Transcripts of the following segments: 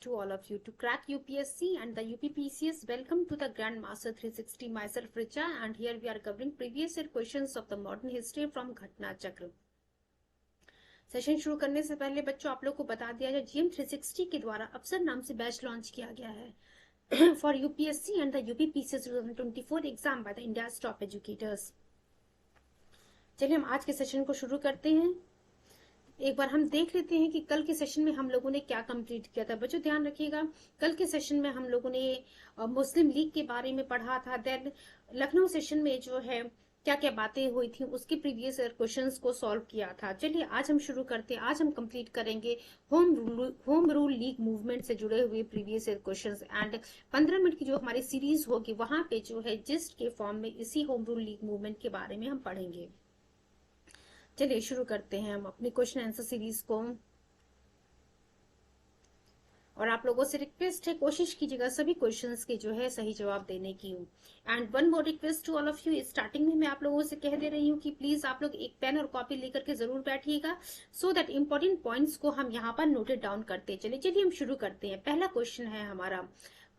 To all of you to crack UPSC and the UPPCS. Welcome to the Grandmaster 360. Myself Richa, and here we are covering previous year questions of the modern history from घटना चक्र. Session शुरू करने से पहले बच्चों आप लोग को बता दिया जाए GM 360 के द्वारा अफसर नाम से बैच लॉन्च किया गया है for UPSC and the UPPCS 2024 exam by the India's top educators. चलिए हम आज के सेशन को शुरू करते हैं. एक बार हम देख लेते हैं कि कल के सेशन में हम लोगों ने क्या कंप्लीट किया था. बच्चों ध्यान रखिएगा, कल के सेशन में हम लोगों ने मुस्लिम लीग के बारे में पढ़ा था. देन लखनऊ सेशन में जो है क्या क्या बातें हुई थी उसके प्रीवियस क्वेश्चंस को सॉल्व किया था. चलिए आज हम शुरू करते हैं. आज हम कंप्लीट करेंगे होम रूल लीग मूवमेंट से जुड़े हुए प्रीवियस क्वेश्चंस. एंड 15 मिनट की जो हमारी सीरीज होगी वहां पे जो है जिस्ट के फॉर्म में इसी होम रूल लीग मूवमेंट के बारे में हम पढ़ेंगे. चलिए शुरू करते हैं हम अपनी क्वेश्चन आंसर सीरीज को. और आप लोगों से रिक्वेस्ट है, कोशिश कीजिएगा सभी क्वेश्चंस के जो है सही जवाब देने की. And one more request to all of you, starting में मैं आप लोगों से कह दे रही हूँ कि प्लीज आप लोग एक पेन और कॉपी लेकर के जरूर बैठिएगा सो दैट इंपॉर्टेंट पॉइंट्स को हम यहाँ पर नोटेड डाउन करते चलिए. चलिए हम शुरू करते हैं. पहला क्वेश्चन है हमारा,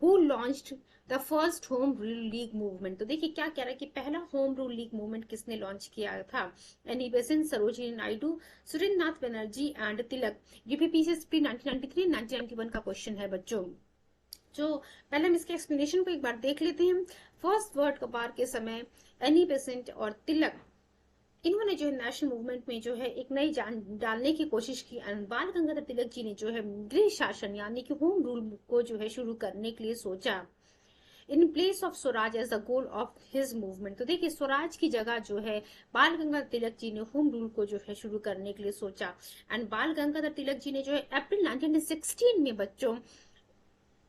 who launched the first home rule league movement. तो देखिए क्या कह रहा है कि पहला होम रूल लीग मूवमेंट किसने लॉन्च किया था. Annie Besant, Sarojini Naidu, Surendranath Banerjee and Tilak. UPPCS pre 1993 1991 का क्वेश्चन है बच्चों. जो पहले हम इसके एक्सप्लेनेशन को एक बार देख लेते हैं. फर्स्ट वर्ल्ड वॉर के समय एनी बेसेंट और तिलक इन्होंने जो है नेशनल मूवमेंट में जो है एक नई जान डालने की कोशिश की. बाल गंगाधर तिलक जी ने जो है गृह शासन यानी कि होम रूल को जो है शुरू करने के लिए सोचा in place of Swaraj as the goal of his movement. तो देखिए स्वराज की जगह जो है बाल गंगाधर तिलक जी ने होम रूल को जो है शुरू करने के लिए सोचा. एंड बाल गंगाधर तिलक जी ने जो है अप्रैल 1916 में बच्चों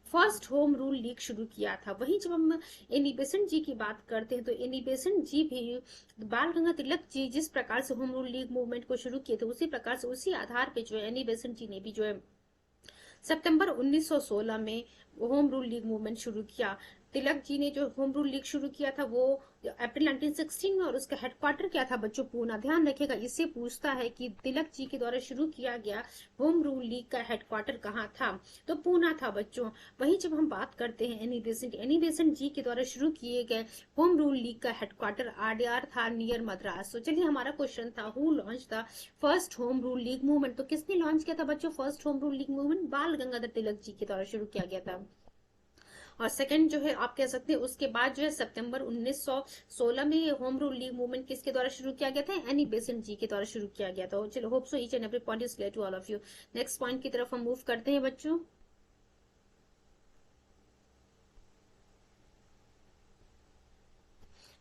फर्स्ट होम रूल लीग शुरू किया था. वहीं जब हम एनी बेसेंट जी की बात करते हैं तो एनी बेसेंट जी भी बाल गंगाधर तिलक जी जिस प्रकार से होम रूल लीग मूवमेंट को शुरू किए थे उसी प्रकार से उसी आधार पे जो है एनी बेसेंट जी ने भी जो है सितंबर 1916 में होम रूल लीग मूवमेंट शुरू किया. तिलक जी ने जो होम रूल लीग शुरू किया था वो अप्रैल 1916 में और उसका हेडक्वार्टर क्या था बच्चों, पूना. ध्यान रखिएगा, इससे पूछता है कि तिलक जी के द्वारा शुरू किया गया होम रूल लीग का हेडक्वार्टर कहाँ था, तो पूना था बच्चों. वहीं जब हम बात करते हैं एनी बेसेंट जी के द्वारा शुरू किए गए होम रूल लीग का हेडक्वार्टर आडयार था नियर मद्रास. तो चलिए हमारा क्वेश्चन था who launch the first home rule league movement. तो किसने लॉन्च किया था बच्चों first home rule league movement? बाल गंगाधर तिलक जी के द्वारा शुरू किया गया था. और सेकंड जो है आप कह सकते हैं उसके बाद जो है सितंबर 1916 में होम रूल लीग मूवमेंट किसके द्वारा शुरू किया गया था? एनी बेसेंट जी के द्वारा शुरू किया गया था. चलो hope so each and every point is clear to all of you. Next point की तरफ हम मूव करते हैं बच्चों.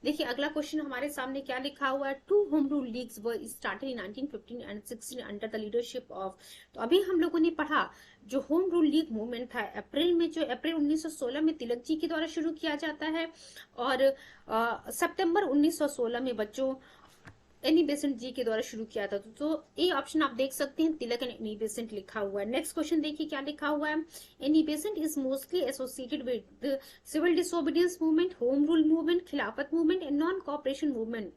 देखिए अगला क्वेश्चन हमारे सामने क्या लिखा हुआ है. Two home rule leagues were started in 1915 and 16 under the leadership of. तो अभी हम लोगों ने पढ़ा जो होम रूल लीग मूवमेंट था अप्रैल 1916 में तिलक जी के द्वारा शुरू किया जाता है और सितंबर 1916 में बच्चों एनी बेसेंट जी के द्वारा शुरू किया था. तो ये ऑप्शन आप देख सकते हैं, तिलक एंड एनी बेसेंट लिखा हुआ है. नेक्स्ट क्वेश्चन देखिए क्या लिखा हुआ है. Annie Besant is mostly associated with civil disobedience movement, home rule movement, Khilafat movement and non cooperation movement.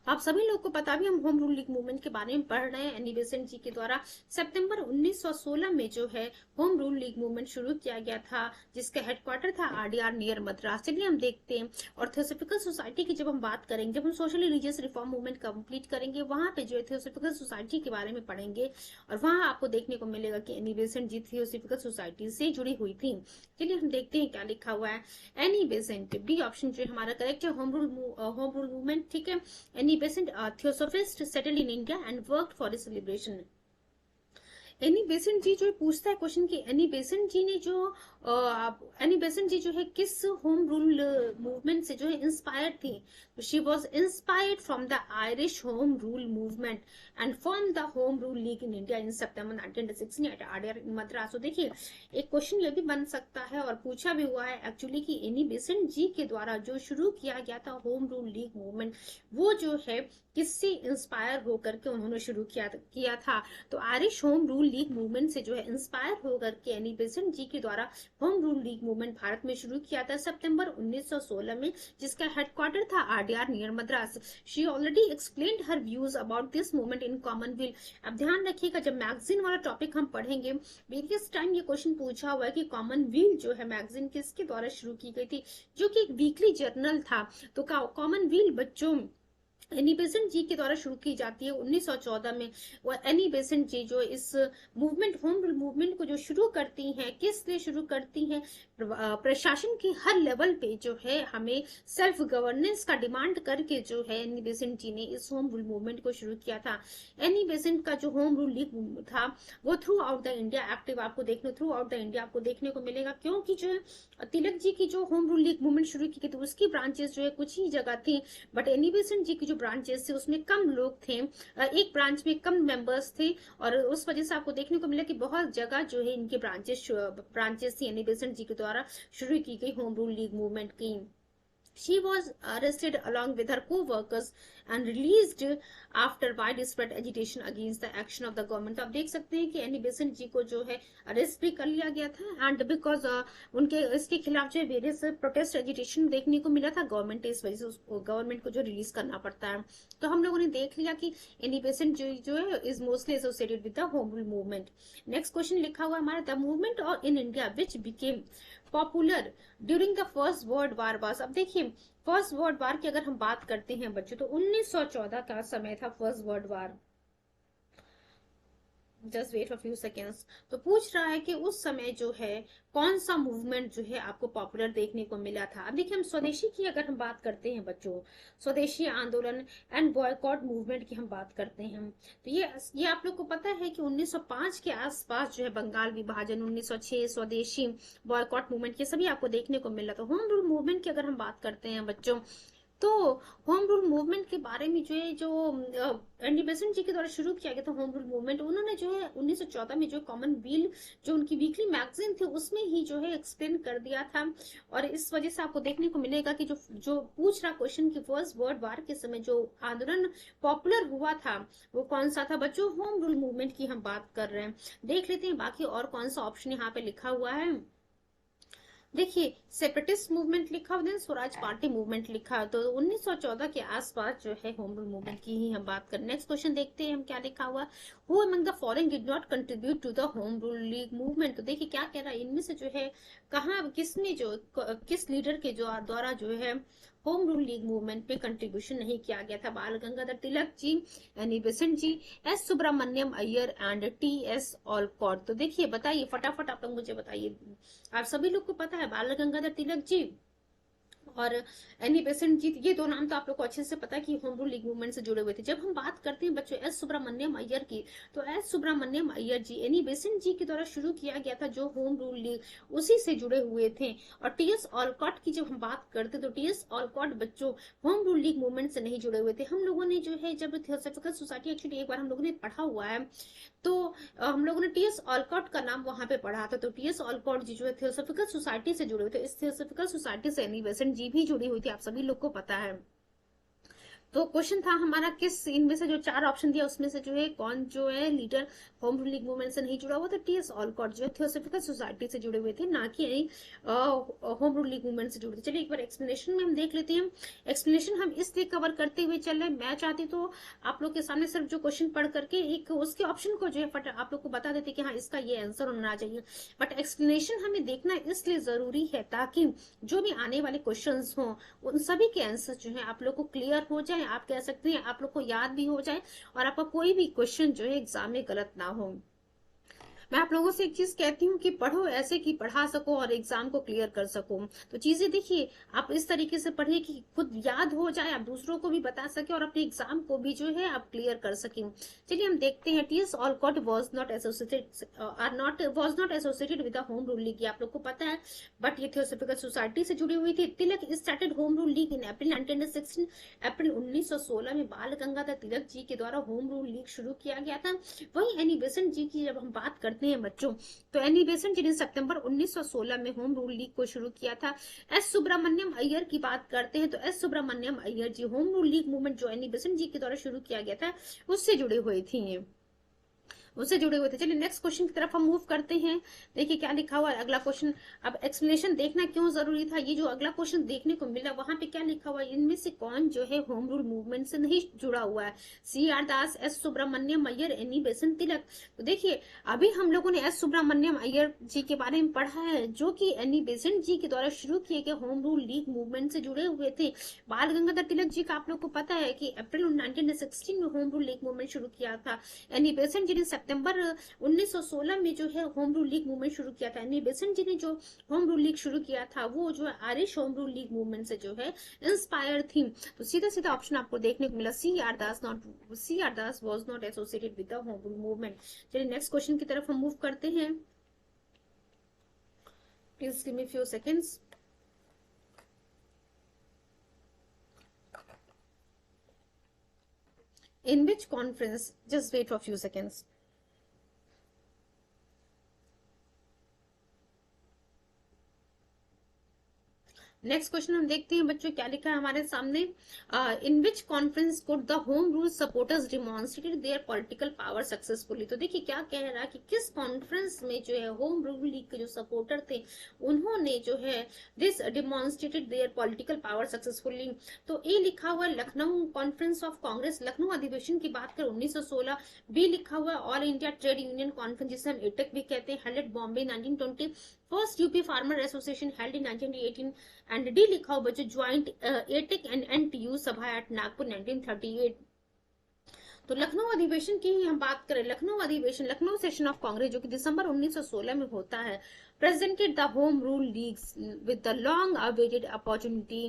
आप सभी लोग को पता भी हम होम रूल लीग मूवमेंट के बारे में पढ़ रहे हैं. एनी बेसेंट जी के द्वारा सितंबर 1916 में जो है होम रूल लीग मूवमेंट शुरू किया गया था जिसका हेडक्वार्टर था आडयार नियर मद्रास. चलिए हम देखते हैं. और थियोसॉफिकल सोसाइटी की जब हम बात करेंगे, जब हम social religious reform movement complete करेंगे वहां पे जो है थियोसॉफिकल सोसाइटी के बारे में पढ़ेंगे और वहां आपको देखने को मिलेगा कि एनी बेसेंट जी थियोसॉफिकल सोसाइटी से जुड़ी हुई थी. चलिए हम देखते हैं क्या लिखा हुआ है. एनी बेसेंट बी ऑप्शन जो हमारा करेक्ट है, होम रूल मूवमेंट. ठीक है, Annie Besant theosophist settled in India and worked for its liberation. Annie Besant ji जो पूछता है क्वेश्चन की एनी बेसेंट जी जो है किस होम रूल मूवमेंट से जो है इंस्पायर्ड थी. She was inspired from the Irish home rule movement and form the home rule league in India in September 1916 at Adyar in Madras. तो देखिए एक क्वेश्चन ये भी बन सकता है और पूछा भी हुआ है एक्चुअली कि एनी बेसेंट जी के द्वारा जो शुरू किया गया था होम रूल लीग मूवमेंट वो जो है किससे इंस्पायर होकर के उन्होंने शुरू किया था। तो Irish home rule league movement से जो है इंस्पायर होकर के एनी बेसेंट जी के द्वारा home rule league movement Bharat में शुरू किया था सितंबर 1916 में, जिसका हेडक्वार्टर था RDR near Madras. She already explained her views about this movement in Commonwealth. अब ध्यान रखिएगा, जब मैगजीन वाला टॉपिक हम पढ़ेंगे, वेरियस टाइम ये क्वेश्चन पूछा हुआ है कि कॉमनवेल्थ जो है मैगजीन किसके द्वारा शुरू की गई थी, जो कि एक वीकली जर्नल था। तो कॉमनवेल्थ बच्चों एनी बेसेंट जी के द्वारा शुरू की जाती है 1914 में। और एनी बेसेंट जी जो इस मूवमेंट होम रूल मूवमेंट को जो शुरू करती हैं, किस लिए शुरू करती हैं, प्रशासन के हर लेवल पे जो है हमें सेल्फ गवर्नेंस का डिमांड करके जो है एनी बेसेंट जी ने इस होम रूल मूवमेंट को शुरू किया था। एनी बेसेंट का जो होम रूल लीग था वो through out the India active आपको थ्रू आउट द इंडिया आपको देखने को मिलेगा, क्योंकि जो तिलक जी की जो होम रूल लीग मूवमेंट शुरू की थी उसकी ब्रांचेस जो है कुछ ही जगह थी, बट एनी बेसेंट जी की जो ब्रांचेस थे उसमें कम लोग थे, एक ब्रांच में कम मेंबर्स थे, और उस वजह से आपको देखने को मिला कि बहुत जगह जो है इनके ब्रांचेस थी एनी बेसेंट जी के द्वारा शुरू की गई होम रूल लीग मूवमेंट की। She was arrested along with her co-workers and released after widespread agitation against the action of the government। तो आप देख सकते हैं कि एनी बेसेंट जी को जो है अरेस्ट भी कर लिया गया था, एंड बिकॉज उनके इसके खिलाफ जो है वेरियस प्रोटेस्ट एजिटेशन देखने को मिला था गवर्नमेंट, इस वजह से गवर्नमेंट को जो रिलीज करना पड़ता है। तो हम लोगों ने देख लिया कि एनी बेसेंट जो है is mostly associated with the home rule movement. Next question लिखा हुआ हमारा, द मूवमेंट और in India which became popular during the first world war was. अब देखिए फर्स्ट वर्ल्ड वार की अगर हम बात करते हैं बच्चों, तो 1914 का समय था first world war. Just wait for few seconds. तो पूछ रहा है कि उस समय जो है कौन सा मूवमेंट जो है आपको पॉपुलर देखने को मिला था। अब देखिए हम स्वदेशी की अगर हम बात करते हैं बच्चों, स्वदेशी आंदोलन एंड बॉयकॉट मूवमेंट की हम बात करते हैं, तो ये आप लोग को पता है कि 1905 के आसपास जो है बंगाल विभाजन, 1906 स्वदेशी, बॉयकॉट मूवमेंट, ये सभी आपको देखने को मिला। तो होम रूल मूवमेंट की अगर हम बात करते हैं बच्चों, तो होम रूल मूवमेंट के बारे में जो है जो एनी बेसेंट जी के द्वारा शुरू किया गया था होम रूल मूवमेंट, उन्होंने जो है 1914 में जो कॉमनवेल्थ जो उनकी वीकली मैगजीन थी उसमें ही जो है एक्सप्लेन कर दिया था। और इस वजह से आपको देखने को मिलेगा कि जो पूछ रहा क्वेश्चन की फर्स्ट वर्ल्ड वार के समय जो आंदोलन पॉपुलर हुआ था वो कौन सा था बच्चों, होम रूल मूवमेंट की हम बात कर रहे हैं। देख लेते हैं बाकी और कौन सा ऑप्शन यहाँ पे लिखा हुआ है। देखिए सेपरेटिस्ट मूवमेंट लिखा हुआ है, स्वराज पार्टी मूवमेंट लिखा है, तो 1914 के आसपास जो है होम रूल मूवमेंट की ही हम बात करें। नेक्स्ट क्वेश्चन देखते हैं हम क्या लिखा हुआ, who among the following did not contribute to the home rule league movement. तो देखिए क्या कह रहा है, इनमें से जो है कहाँ किसने जो किस लीडर के जो द्वारा जो है होम रूल लीग मूवमेंट पे कंट्रीब्यूशन नहीं किया गया था। Bal Gangadhar Tilak ji, Annie Besant ji, S Subramaniam Iyer and T S Olcott. तो देखिए बताइए फटाफट आप लोग मुझे बताइए, आप सभी लोग को पता है बाल गंगाधर तिलक जी और एनी बेसेंट जी, ये दो नाम तो आप लोग को अच्छे से पता है कि होम रूल लीग मूवमेंट से जुड़े हुए थे। जब हम बात करते हैं बच्चों एस सुब्रमण्यम अय्यर की, तो एस सुब्रमण्यम अय्यर जी एनी बेसेंट जी के द्वारा शुरू किया गया था जो होम रूल लीग, उसी से जुड़े हुए थे। और टी एस ऑलकॉट की जब हम बात करते तो टी एस ऑलकॉट बच्चों होम रूल लीग मूवमेंट से नहीं जुड़े हुए थे। हम लोगों ने जो है जब थियोसॉफिकल सोसाइटी एक्चुअली एक बार हम लोगों ने पढ़ा हुआ है, तो हम लोगों ने टीएस ऑलकॉट का नाम वहां पे पढ़ा था। तो टीएस ऑलकॉट जी जो है थियोसॉफिकल सोसाइटी से जुड़े हुए थे, इस थियोसॉफिकल सोसाइटी से एनी बेसेंट जी भी जुड़ी हुई थी, आप सभी लोग को पता है। तो क्वेश्चन था हमारा किस इनमें से जो चार ऑप्शन दिया उसमें से जो है कौन जो है leader home rule league movement से नहीं जुड़ा हुआ था, टीएस ऑलकॉट जो थियोसॉफिकल सोसाइटी से जुड़े हुए थे, ना कि होम रूल लीग मूवमेंट से जुड़े थे। चलिए एक बार एक्सप्लेनेशन में हम देख लेते हैं। एक्सप्लेनेशन हम इसलिए कवर करते हुए चल रहे, मैं चाहती तो आप लोग के सामने सिर्फ जो क्वेश्चन पढ़ करके एक उसके ऑप्शन को जो है फट आप लोग को बता देते कि हाँ इसका ये आंसर होना चाहिए, बट एक्सप्लेनेशन हमें देखना इसलिए जरूरी है ताकि जो भी आने वाले क्वेश्चन हों उन सभी के आंसर जो है आप लोग को क्लियर हो जाए, आप कह सकते हैं आप लोग को याद भी हो जाए और आपका कोई भी क्वेश्चन जो है एग्जाम में गलत ना हो। मैं आप लोगों से एक चीज कहती हूँ कि पढ़ो ऐसे कि पढ़ा सको और एग्जाम को क्लियर कर सको। तो चीजें देखिए आप इस तरीके से पढ़िए कि खुद याद हो जाए, आप दूसरों को भी बता सके और अपने एग्जाम को भी जो है आप क्लियर कर सके। चलिए हम देखते हैं, TS Olcott was not associated with the home rule league, आप लोग को पता है, बट ये थियोसॉफिकल सोसाइटी से जुड़ी हुई थी। तिलक स्टार्टेड होम रूल लीग इन अप्रैल 1916, अप्रैल 1916 में बाल गंगाधर तिलक जी के द्वारा होम रूल लीग शुरू किया गया था। वही एनी बेसेंट जी की जब हम बात करते देखते हैं बच्चों, तो एनी बेसेंट जी ने सितंबर 1916 में होम रूल लीग को शुरू किया था। एस सुब्रमण्यम अय्यर की बात करते हैं तो एस सुब्रमण्यम अय्यर जी होम रूल लीग मूवमेंट जो एनी बेसेंट जी के द्वारा शुरू किया गया था उससे जुड़े हुए थे, उससे जुड़े हुए थे। चलिए नेक्स्ट क्वेश्चन की तरफ हम मूव करते हैं। देखिए क्या लिखा हुआ है अगला क्वेश्चन। अब एक्सप्लेनेशन देखना क्यों जरूरी था, ये जो अगला क्वेश्चन देखने को मिला वहां पे क्या लिखा हुआ है, इनमें से कौन जो है होम रूल मूवमेंट से नहीं जुड़ा हुआ है। C R Das, S Subramaniam Iyer, Annie Besant Tilak. तो देखिए अभी हम लोगों ने एस सुब्रमण्यम अय्यर जी के बारे में पढ़ा है जो कि एनी बेसेंट जी के द्वारा शुरू किए गए होम रूल लीग मूवमेंट से जुड़े हुए थे। बाल गंगाधर तिलक जी का आप लोग को पता है कि अप्रैल 1916 में होम रूल लीग मूवमेंट शुरू किया था। एनी बेसेंट जी ने सितंबर 1916 में जो है होम रूल लीग मूवमेंट शुरू किया था। एनी बेसेंट जी ने जो होम रूल लीग शुरू किया था वो जो है Irish home rule league movement से जो है इंस्पायर थी। तो सीधा सीधा ऑप्शन आपको देखने को मिला C R Das was not associated with the home rule movement. चलिए नेक्स्ट क्वेश्चन की तरफ हम मूव करते हैं। Please give me few seconds. In which conference? Just wait for a few seconds. Next question हम देखते हैं बच्चों क्या लिखा है हमारे सामने। In which conference could the home rule supporters demonstrated their political power successfully. तो देखिए क्या कह रहा है कि किस कॉन्फ्रेंस में जो है होम रूल लीग के जो सपोर्टर थे उन्होंने जो है this demonstrated their political power successfully. तो ए लिखा हुआ है लखनऊ कॉन्फ्रेंस ऑफ कांग्रेस, लखनऊ अधिवेशन की बात करें 1916। बी लिखा हुआ है all India trade union conference जिसे हम एटेक भी कहते हैं, held at Bombay 1920। First UP farmer association held in 1918। And D लिखा हो बच्चों ज्वाइंट एटेक एंड एनटीयू सभा एट नागपुर 1938। तो लखनऊ अधिवेशन की हम बात करें, लखनऊ अधिवेशन लखनऊ सेशन ऑफ कांग्रेस जो कि दिसंबर 1916 में होता है, presented the home rule leagues with the long awaited opportunity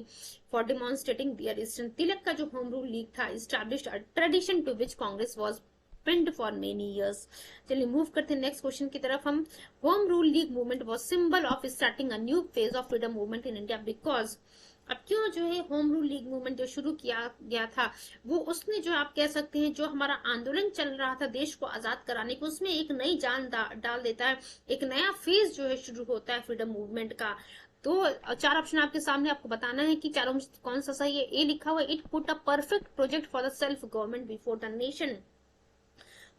for demonstrating their strength। तिलक का जो होम रूल लीग था established a tradition to which Congress was pinned for many years। चलिए मूव करते हैं नेक्स्ट क्वेश्चन की तरफ हम। Home rule league movement was symbol of starting a new phase of freedom movement in India because. अब क्यों जो है होम रूल लीग मूवमेंट जो शुरू किया गया था वो उसने जो आप कह सकते हैं जो हमारा आंदोलन चल रहा था देश को आजाद कराने को उसमें एक नई जान डाल देता है, एक नया फेज जो है शुरू होता है फ्रीडम मूवमेंट का। तो चार ऑप्शन आपके सामने, आपको बताना है कि चारों में कौन सा सही है। ए लिखा हुआ it put a perfect project for the self government before the nation.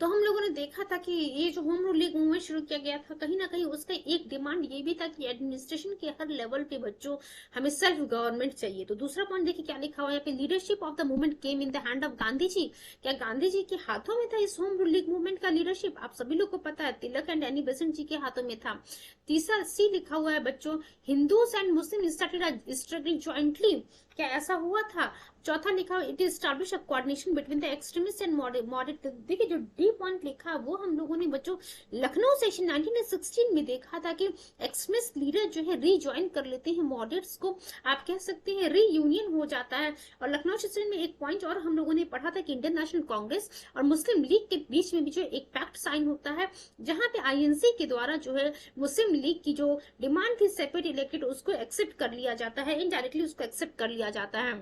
तो हम लोगों ने देखा था कि ये जो होम रूल लीग मूवमेंट शुरू किया गया था कहीं ना कहीं उसका एक डिमांड ये भी था कि एडमिनिस्ट्रेशन के हर लेवल पे बच्चों हमें सेल्फ गवर्नमेंट चाहिए। तो दूसरा पॉइंट देखिए क्या लिखा हुआ है यहाँ पे, leadership of the movement came in the hand of Gandhi ji. क्या गांधी जी के हाथों में था इस होम रूल लीग मूवमेंट का लीडरशिप? आप सभी लोग को पता है Tilak and Annie Besant ji के हाथों में था। तीसरा सी लिखा हुआ है बच्चों Hindus and Muslim started struggle jointly. क्या ऐसा हुआ था? चौथा लिखा it is establish a coordination between the extremist and moderate. देखिए जो डी पॉइंट लिखा वो हम लोगों ने बच्चों लखनऊ सेशन 1916 में देखा था कि एक्सट्रीमिस्ट लीडर जो है रीजॉइन कर लेते हैं मॉडरेट्स को, आप कह सकते हैं रीयूनियन हो जाता है। और लखनऊ सेशन में एक पॉइंट और हम लोगों ने पढ़ा था कि इंडियन नेशनल कांग्रेस और मुस्लिम लीग के बीच में भी जो एक पैक्ट साइन होता है जहां पे आईएनसी के द्वारा जो है मुस्लिम लीग की जो डिमांड थी सेपरेट इलेक्टेड उसको एक्सेप्ट कर लिया जाता है, इनडायरेक्टली उसको एक्सेप्ट कर लिया जाता है।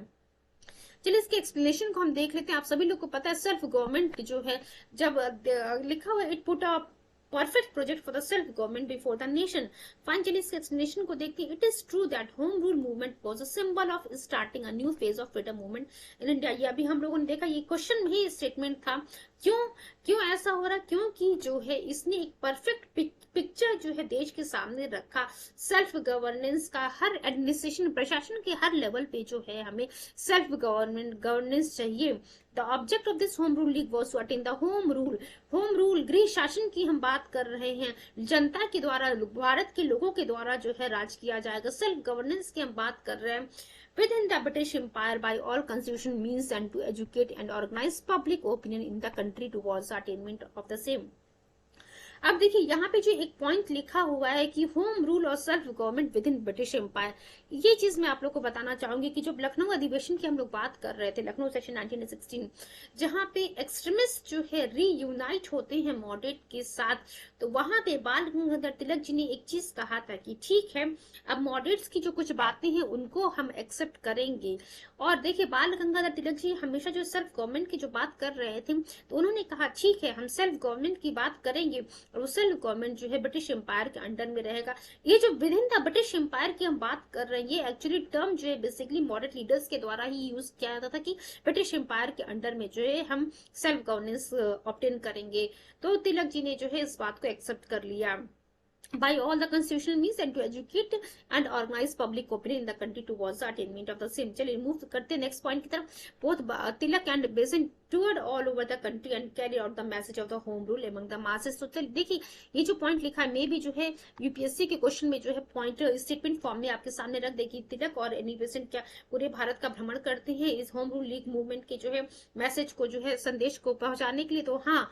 चलिए इसके एक्सप्लेनेशन को हम देख लेते हैं। आप सभी लोग को पता है सेल्फ गवर्नमेंट जो है जब लिखा हुआ it put a perfect project for the self government before the nation. Finally इसके एक्सप्लेनेशन को देखते हैं। It is true that home rule movement was a symbol of starting a new phase of freedom movement in India. ये अभी हम लोगों ने देखा ये क्वेश्चन में ही स्टेटमेंट था। क्यों क्यों ऐसा हो रहा? क्योंकि जो है इसने एक परफेक्ट पिक्चर जो है देश के सामने रखा सेल्फ गवर्नेंस का। हर एडमिनिस्ट्रेशन प्रशासन के हर लेवल पे जो है हमें सेल्फ गवर्नेंस चाहिए। The object of this home rule league was to attain the home rule गृह शासन की हम बात कर रहे हैं, जनता के द्वारा भारत के लोगों के द्वारा जो है राज किया जाएगा। सेल्फ गवर्नेंस की हम बात कर रहे हैं within the British Empire by all constitutional means and to educate and organize public opinion in the country towards the attainment of the same। अब देखिए यहाँ पे जो एक पॉइंट लिखा हुआ है कि होम रूल और self government within British empire, ये चीज मैं आप लोग को बताना चाहूंगी कि जब लखनऊ अधिवेशन की हम लोग बात कर रहे थे लखनऊ सेशन 1916 जहां पे एक्सट्रीमिस्ट जो है रीयूनाइट होते हैं मॉडरेट के साथ, तो वहां पे बाल गंगाधर तिलक जी ने एक चीज कहा था कि ठीक है अब मॉडरेट्स की जो कुछ बातें हैं उनको हम एक्सेप्ट करेंगे। और देखिए बाल गंगाधर तिलक जी हमेशा जो सेल्फ गवर्नमेंट की जो बात कर रहे थे तो उन्होंने कहा ठीक है हम सेल्फ गवर्नमेंट की बात करेंगे और वो सेल्फ गवर्नमेंट जो है ब्रिटिश एम्पायर के अंडर में रहेगा। ये जो within the British empire की हम बात कर रहे हैं, ये एक्चुअली टर्म जो है बेसिकली मॉडर्न लीडर्स के द्वारा ही यूज किया जाता था कि ब्रिटिश एम्पायर के अंडर में जो है हम सेल्फ गवर्नेंस ऑब्टेन करेंगे। तो तिलक जी ने जो है इस बात को एक्सेप्ट कर लिया by all the constitutional means and to educate and organize public opinion in the country towards the attainment of the same। चलिए मूव करते हैं नेक्स्ट पॉइंट की तरफ। both Tilak and Besant toured all over the country and carried out the message of the home rule among the masses। तो चलिए देखिए ये जो पॉइंट लिखा है मे भी जो है यूपीएससी के क्वेश्चन में जो है पॉइंट स्टेटमेंट फॉर्म में आपके सामने रख देगी। तिलक और एनी बेसेंट क्या पूरे भारत का भ्रमण करते हैं इस होम रूल लीग मूवमेंट के जो है मैसेज को जो है संदेश को पहुंचाने के लिए। तो हाँ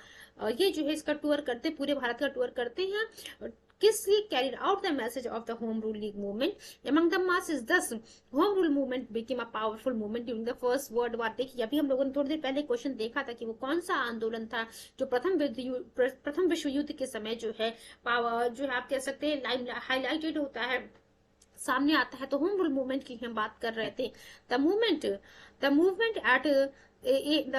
ये जो है इसका टूर करते पूरे भारत का टूर करते हैं। Kisli carried out the message of the home rule league movement among the masses। thus home rule movement became a powerful movement during the first world war। देखिए अभी हम लोगों ने थोड़ी देर पहले क्वेश्चन देखा था कि वो कौन सा आंदोलन था जो प्रथम विश्व युद्ध के समय जो है पावर जो है आप कह सकते हैं हाईलाइटेड होता है, सामने आता है। तो होम रूल मूवमेंट की हम बात कर रहे थे। The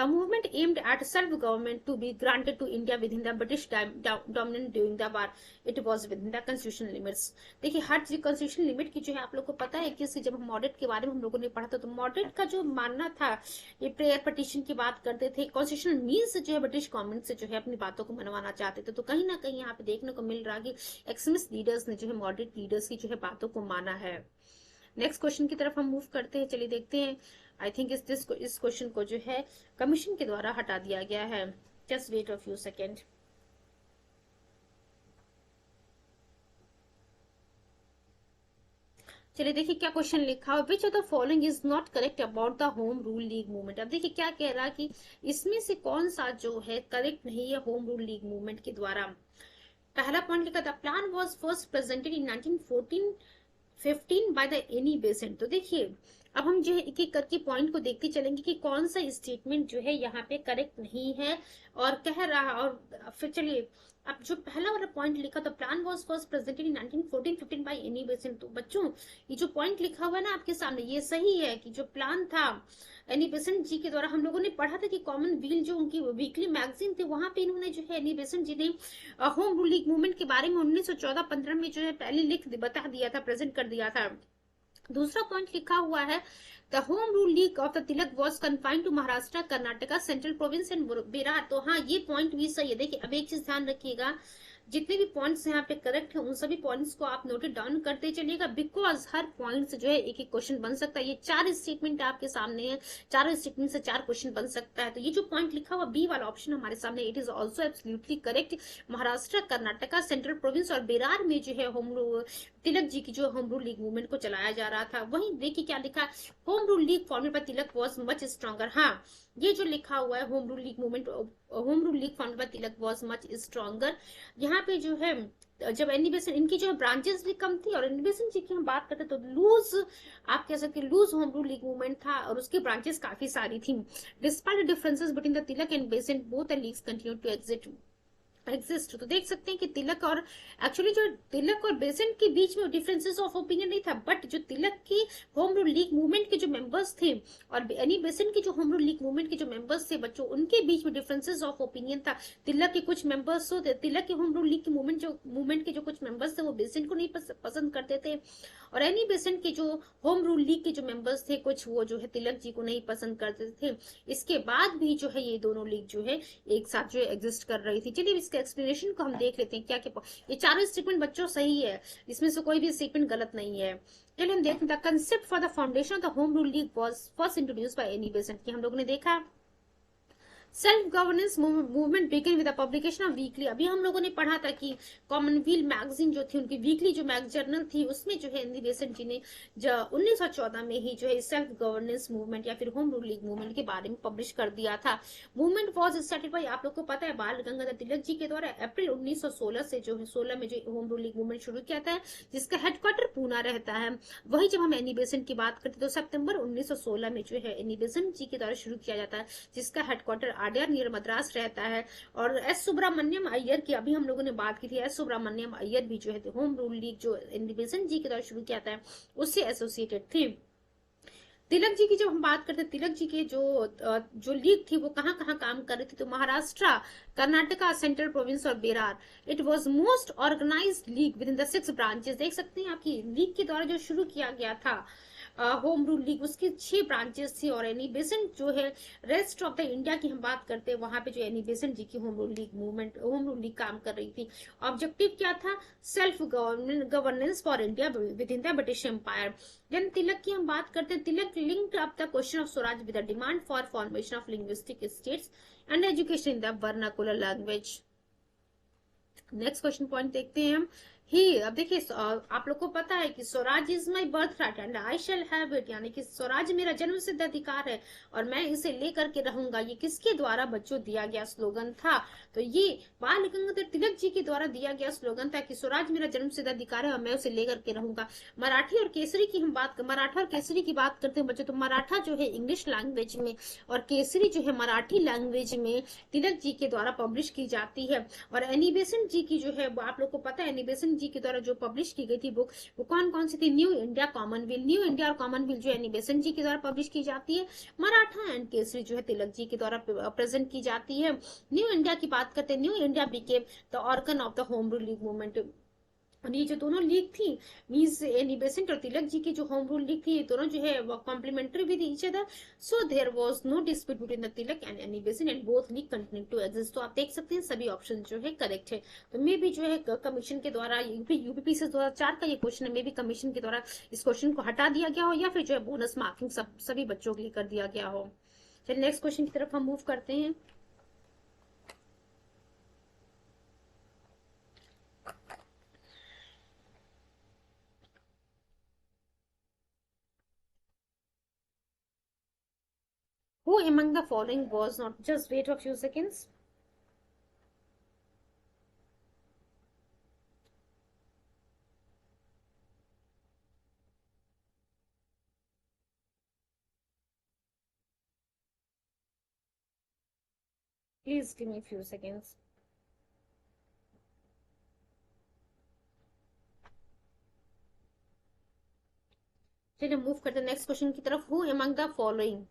movement aimed at self-government to be granted to India within the British dominance during the war। It was within the constitutional limits। देखिए हर चीज constitutional limit की जो है आप लोग को पता है कि जब हम मॉडरेट के बारे में हम लोगों ने पढ़ा था तो मॉडरेट का जो मानना था ये प्रेयर पटिशन की बात करते थे, कॉन्स्टिट्यूशनल मीन्स से जो है ब्रिटिश गवर्नमेंट से जो है अपनी बातों को मनवाना चाहते थे। तो कहीं ना कहीं यहाँ पे देखने को मिल रहा कि एक्सट्रीमिस्ट लीडर्स ने जो है मॉडरेट लीडर्स की जो है बातों को माना है। नेक्स्ट क्वेश्चन की तरफ हम मूव करते हैं। चलिए देखते हैं। आई थिंक इस क्वेश्चन को जो है कमीशन के द्वारा हटा दिया गया है। Just wait a few second. चलिए देखिए क्या क्वेश्चन लिखा है। Which of the following is not correct about the home rule league movement. अब देखिए क्या कह रहा है कि इसमें से कौन सा जो है करेक्ट नहीं है होम रूल लीग मूवमेंट के द्वारा। पहला पॉइंट लिखा था plan was first presented in 1915 by the Annie Besant. तो देखिए अब हम जो है एक एक करके पॉइंट को देखते चलेंगे कि कौन सा स्टेटमेंट जो है यहाँ पे करेक्ट नहीं है और कह रहा। और फिर चलिए अब जो पहला वाला पॉइंट लिखा था plan was first presented in 1914-15 by Annie Besant. तो बच्चों ये जो पॉइंट लिखा हुआ है ना आपके सामने ये सही है कि जो प्लान था एनी बेसेंट जी के द्वारा हम लोगों ने पढ़ा था कि कॉमन व्हील जो उनकी वीकली मैगजीन थी वहां पे इन्होंने जो है एनी बेसेंट जी ने होम रूल लीग मूवमेंट के बारे में 1914-15 में जो है पहले बता दिया था, प्रेजेंट कर दिया था। दूसरा पॉइंट लिखा हुआ है the home rule league of the Tilak was confined to Maharashtra, Karnataka, central province and Berar. तो हाँ ये पॉइंट भी सही है। देखिए अब एक चीज ध्यान रखिएगा जितने भी पॉइंट्स यहाँ पे करेक्ट है उन सभी पॉइंट्स को आप नोटेड डाउन करते चलिएगा बिकॉज हर पॉइंट से जो है एक एक क्वेश्चन बन सकता है। ये 4 स्टेटमेंट आपके सामने है, 4 स्टेटमेंट से 4 क्वेश्चन बन सकता है। तो ये जो पॉइंट लिखा हुआ बी वाला ऑप्शन हमारे सामने it is also absolutely correct. Maharashtra, Karnataka, central province और बेरार में जो है होम रूल तिलक जी की जो होम रूल लीग मूवमेंट को चलाया जा रहा था। वहीं देखिए क्या लिखा home rule league formed by Tilak was much stronger. हाँ ये जो लिखा हुआ है home rule league movement home rule league formed by Tilak was much stronger. यहाँ पे जो है जब एनी बेसेंट इनकी जो है ब्रांचेस भी कम थी और एनी बेसेंट जी की हम बात करते तो लूज आप कह सकते loose home rule league movement था और उसकी ब्रांचेस काफी सारी थी। Despite the differences between the Tilak and Besant both the leagues continue to exist. तो देख सकते हैं कि तिलक और एक्चुअली जो तिलक और बेसेंट के बीच में डिफरेंसेस ऑफ ओपिनियन नहीं था बट जो तिलक की होम रूल लीग मूवमेंट के जो मेंबर्स थे और एनी बेसेंट की जो होम रूल लीग मूवमेंट के जो मेंबर्स थे बच्चों उनके बीच में डिफरेंसेस ऑफ ओपिनियन था। तिलक के कुछ मेंबर्स तिलक के होम रूल लीग की मूवमेंट के जो कुछ मेंबर्स थे वो बेसेंट को नहीं पसंद करते थे और एनी बेसेंट के जो होम रूल लीग के जो मेंबर्स थे कुछ वो जो है तिलक जी को नहीं पसंद करते थे। इसके बाद भी जो है ये दोनों लीग जो है एक साथ जो एग्जिस्ट कर रही थी। चलिए इसके एक्सप्लेनेशन को हम देख लेते हैं क्या क्या ये चारों स्टेटमेंट बच्चों सही है, इसमें से कोई भी स्टेटमेंट गलत नहीं है। चलिए हम देखते हैं the concept for the foundation of the home rule league was first introduced by Annie Besant की हम लोगों ने देखा। Self governance movement begin with the publication of weekly. अभी हम लोगों ने पढ़ा था कि कॉमनवेल्थ मैगजीन जो थी उनकी वीकली जो जर्नल थी उसमें जो है एनी बेसेंट जी ने 1914 में ही जो है सेल्फ गवर्नेंस मूवमेंट या फिर होम रूल लीग मूवमेंट के बारे में पब्लिश कर दिया था। मूवमेंट वॉज स्टार्टेड बाय आप लोग को पता है बाल गंगाधर तिलक जी के द्वारा अप्रैल 1916 से जो है 16 में जो होम रूल लीग मूवमेंट शुरू किया था जिसका हेडक्वार्टर पूना रहता है। वही जब हम एनी बेसेंट की बात करते तो सितंबर 1916 में जो है एनी बेसेंट जी के द्वारा शुरू किया जाता है जिसका हेडक्वार्टर आड्यार नियर मद्रास रहता है। और एस सुब्रमण्यम अय्यर की अभी हम लोगों ने बात की थी, एस सुब्रमण्यम अय्यर भी जो है होम रूल लीग जो एनी बेसेंट जी के द्वारा शुरू किया था उससे एसोसिएटेड थे। तिलक जी की जब हम बात करते हैं, तिलक जी के जो लीग थी वो कहाँ कहाँ काम कर रही थी, तो महाराष्ट्र, कर्नाटका, सेंट्रल प्रोविंस और Bihar. It was most organised league within the 6 branches. देख सकते हैं आपकी लीग के द्वारा जो शुरू किया गया था होम रूल लीग, उसकी 6 ब्रांचेस थी। और एनी बेसेंट जो है रेस्ट ऑफ द इंडिया की हम बात करते हैं, वहां पे जो एनी बेसेंट जी की home rule league movement, home rule league काम कर रही थी। ऑब्जेक्टिव क्या था? Self governance for India within the British empire. Then Tilak की हम बात करते हैं, Tilak linked up the question of swaraj with the demand for formation of linguistic states and education in the vernacular language. Next question point देखते हैं हम। ही, अब देखिए आप लोग को पता है कि Swaraj is my birth right and I shall have it, यानी कि स्वराज मेरा जन्म सिद्ध अधिकार है और मैं इसे लेकर के रहूंगा। ये किसके द्वारा बच्चों दिया गया स्लोगन था? तो ये बाल गंगाधर तिलक जी के द्वारा दिया गया स्लोगन था कि स्वराज मेरा जन्म सिद्ध अधिकार है और मैं उसे लेकर के रहूंगा। मराठी और केसरी की हम बात मराठा और केसरी की बात करते हैं बच्चों, तो मराठा जो है इंग्लिश लैंग्वेज में और केसरी जो है मराठी लैंग्वेज में तिलक जी के द्वारा पब्लिश की जाती है। और एनी बेसेंट जी की जो है आप लोग को पता है, एनी बेसेंट जी के द्वारा जो पब्लिश की गई थी बुक, वो कौन कौन सी थी? New India, Commonwealth. New India और कॉमनवेल्थ जो एनी बेसेंट जी के द्वारा पब्लिश की जाती है। मराठा एंड केसरी जो है तिलक जी के द्वारा प्रेजेंट की जाती है। न्यू इंडिया की बात करते हैं, new India became the organ of the home rule league movement. और ये जो दोनों लीग थी, मींस एनी बेसेंट और तिलक जी की जो होम रूल लीग थी, ये दोनों जो है वो complementary with each other. So there was no dispute between the Tilak and Annie Besant and both league continue to exist. तो आप देख सकते हैं सभी ऑप्शन जो है करेक्ट है। तो मे भी जो है कमीशन के द्वारा, यूपीपीसी 2004 का ये क्वेश्चन है, मे भी कमीशन के द्वारा इस क्वेश्चन को हटा दिया गया हो या फिर जो है बोनस मार्किंग सभी बच्चों के लिए कर दिया गया हो। चलिए नेक्स्ट क्वेश्चन की तरफ हम मूव करते हैं। Who among the following was not? Just wait a few seconds. Please give me a few seconds. चलिए मूव करते हैं नेक्स्ट क्वेश्चन की तरफ। Who among the following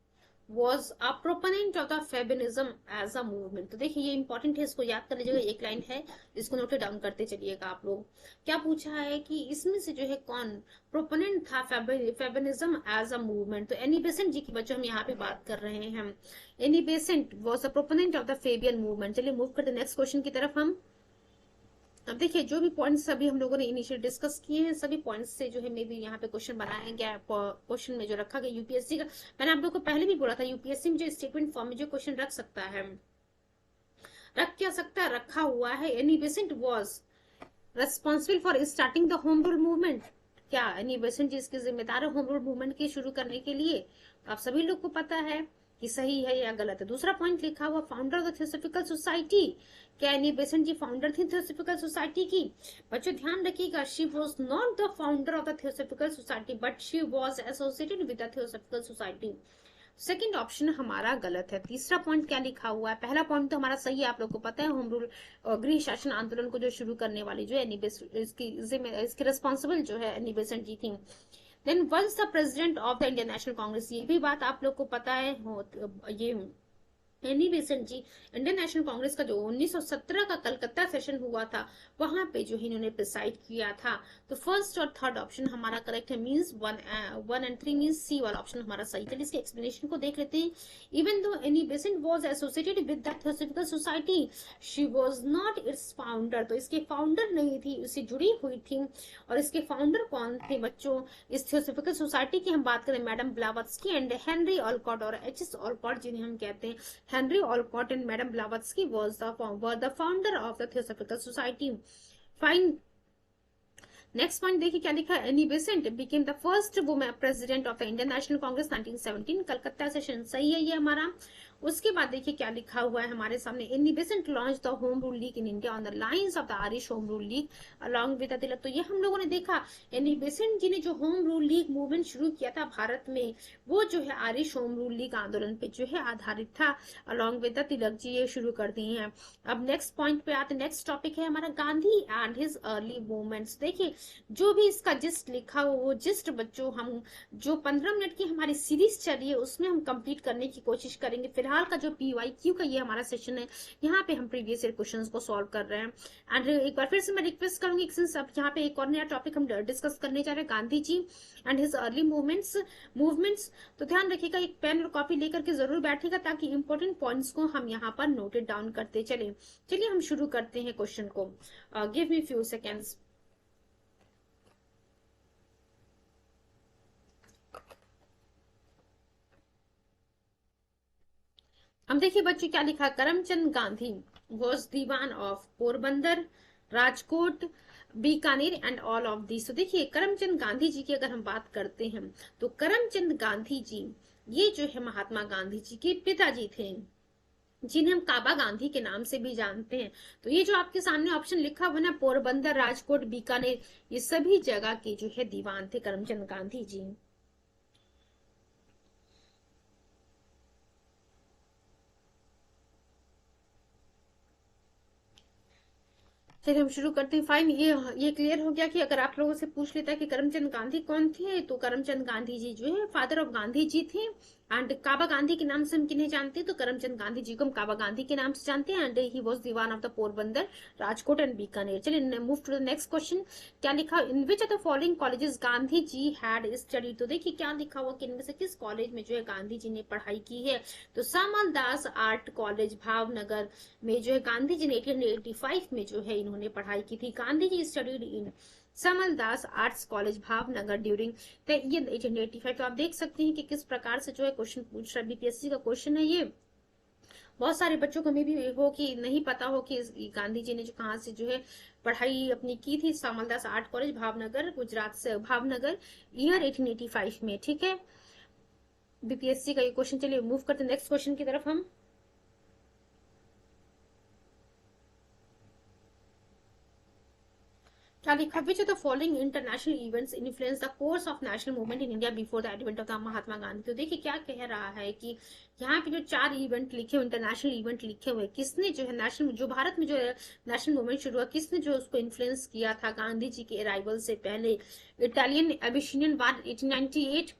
was a proponent of the feminism as a movement? तो देखिए ये important है, इसको याद कर लीजिएगा, एक लाइन है, इसको नोट डाउन करते चलिएगा आप लोग। क्या पूछा है कि इसमें से जो है कौन प्रोपोनेंट था फेमिनिज्म एज अ मूवमेंट? तो एनी बेसेंट जी की बच्चों हम यहाँ पे बात कर रहे हैं। Annie Besant was a proponent of the Fabian movement. चलिए मूव करते नेक्स्ट क्वेश्चन की तरफ हम। अब देखिए जो भी पॉइंट्स अभी हम लोगों ने इनिशियल डिस्कस किए हैं, सभी पॉइंट्स से जो है मे भी यहाँ पे क्वेश्चन बनाया गया, क्वेश्चन में जो रखा गया यूपीएससी का। मैंने आप लोगों को पहले भी बोला था यूपीएससी में जो स्टेटमेंट फॉर्म में जो क्वेश्चन रख सकता है, रख क्या सकता है, रखा हुआ है। Annie Besant was responsible for starting the home rule movement. क्या एनी बेसेंट जी इसके जिम्मेदार है होम रूल मूवमेंट के शुरू करने के लिए? तो आप सभी लोग को पता है कि सही है या गलत है। दूसरा पॉइंट लिखा हुआ founder of the theosophical society. क्या एनी बेसेंट जी फाउंडर थी थियोसॉफिकल सोसाइटी की? बच्चों ध्यान रखिएगा, she was not the founder of the theosophical society but she was associated with the theosophical society. Second option हमारा गलत है। तीसरा पॉइंट क्या लिखा हुआ है? पहला पॉइंट तो हमारा सही है, आप लोग को पता है होम रूल गृह शासन आंदोलन को जो शुरू करने वाली जो है इसकी रिस्पॉन्सिबल जो है एनी बेसेंट जी थी। Then once the president of the Indian National Congress, ये भी बात आप लोग को पता है। ये Annie Besant ji Indian National Congress का जो 1917 का कलकत्ता सेशन हुआ था, वहां पे जो इन्होंने प्रिसाइड किया था। तो फर्स्ट और थर्ड ऑप्शन हमारा करेक्ट है, मींस 1 एंड 3 मींस सी वाला ऑप्शन हमारा सही है। इसके एक्सप्लेनेशन को देख लेते हैं। Even though Annie Besant was associated with the theosophical society, she was not it's founder. तो इसके फाउंडर नहीं थी, उससे जुड़ी हुई थी। और इसके फाउंडर कौन थे बच्चों? इस थियोसॉफिकल सोसाइटी की हम बात करें, madam Blavatsky and Henry Olcott और एच.एस. ऑलकॉट जिन्हें हम कहते हैं। Henry Olcott and Madam Blavatsky were the founder of the Theosophical Society. Fine. Next point देखिए क्या लिखा है, Annie Besant became the first women president of the Indian National Congress 1917 Calcutta session. सही है ये हमारा। उसके बाद देखिए क्या लिखा हुआ है हमारे सामने, Annie Besant launch the home rule league in India on the lines of the Irish home rule league along with Tilak. तो ये हम लोगों ने देखा, एनी बेसेंट जी ने जो होम रूल लीग मूवमेंट शुरू किया था भारत में, वो जो है आयरिश होम रूल लीग आंदोलन पे जो है आधारित था, अलॉन्ग विद तिलक जी ये शुरू कर दिए हैं। अब नेक्स्ट पॉइंट पे आते, नेक्स्ट टॉपिक है हमारा Gandhi and his early movements. देखिए जो भी इसका जिस्ट लिखा हो वो जिस्ट बच्चों हम जो 15 मिनट की हमारी सीरीज चली है उसमें हम कंप्लीट करने की कोशिश करेंगे। फिलहाल का जो PYQ का ये हमारा सेशन है, यहाँ पे हम प्रीवियस ईयर क्वेश्चंस को सॉल्व कर रहे हैं। एंड एक बार फिर से मैं रिक्वेस्ट करूंगी, सिंस अब यहाँ पे एक और नया टॉपिक हम डिस्कस करने जा रहे हैं, गांधी जी एंड हिज अर्ली मूवमेंट्स। तो ध्यान रखिएगा, एक पेन और कॉपी लेकर के जरूर बैठिएगा ताकि इंपॉर्टेंट पॉइंट्स को हम यहाँ पर नोटेड डाउन करते चले। चलिए हम शुरू करते हैं क्वेश्चन को। Give me few seconds. हम देखिए बच्चों क्या लिखा, Karamchand Gandhi was Diwan of Porbandar, Rajkot, Bikaner and all of this. तो देखिए करमचंद गांधी जी की अगर हम बात करते हैं तो करमचंद गांधी जी ये जो है महात्मा गांधी जी के पिताजी थे, जिन्हें हम काबा गांधी के नाम से भी जानते हैं। तो ये जो आपके सामने ऑप्शन लिखा हुआ ना, पोरबंदर, राजकोट, बीकानेर, ये सभी जगह के जो है दीवान थे करमचंद गांधी जी। फिर हम शुरू करते हैं। फाइन, ये क्लियर हो गया कि अगर आप लोगों से पूछ लेता है कि करमचंद गांधी कौन थे, तो करमचंद गांधी जी जो है फादर ऑफ गांधी जी थे। एंड काबा गांधी के नाम से हम किन्हें जानते हैं, तो करमचंद गांधी जी को हम काबा गांधी के नाम से जानते हैं। And he was Diwan of the Porbandar, Rajkot and Bikaner. चलिए move to the next question. क्या लिखा, in which of the following colleges Gandhi ji had study. तो देखिए क्या लिखा हुआ कि इनमें से किस कॉलेज में जो है गांधी जी ने पढ़ाई की है। तो श्यामल दास आर्ट कॉलेज भावनगर में जो है गांधी जी ने 1885 में जो है इन्होंने पढ़ाई की थी। Gandhi ji studied in Shyamal Das arts college Bhavnagar during the year 1885। तो आप देख सकते हैं कि किस प्रकार से जो है क्वेश्चन पूछ रहा है, BPSC का क्वेश्चन है ये। बहुत सारे बच्चों को मे भी हो कि नहीं पता हो कि गांधी जी ने जो कहाँ से जो है पढ़ाई अपनी की थी, श्यामल दास आर्ट कॉलेज भावनगर, गुजरात से, भावनगर, ईयर 1885 में। ठीक है, BPSC का ये क्वेश्चन। चलिए मूव करते नेक्स्ट क्वेश्चन की तरफ हम। क्या लिखा, which of the following international events influence the course of national movement in India before the advent of the Mahatma Gandhi. तो देखिए क्या कह रहा है कि यहाँ पे जो 4 इवेंट लिखे हुए, इंटरनेशनल इवेंट लिखे हुए, किसने जो है नेशनल, जो भारत में जो है नेशनल मूवमेंट शुरू हुआ, किसने जो उसको इन्फ्लुएंस किया था गांधी जी के अराइवल से पहले। इटालियन एबिसिनियन वार 1898,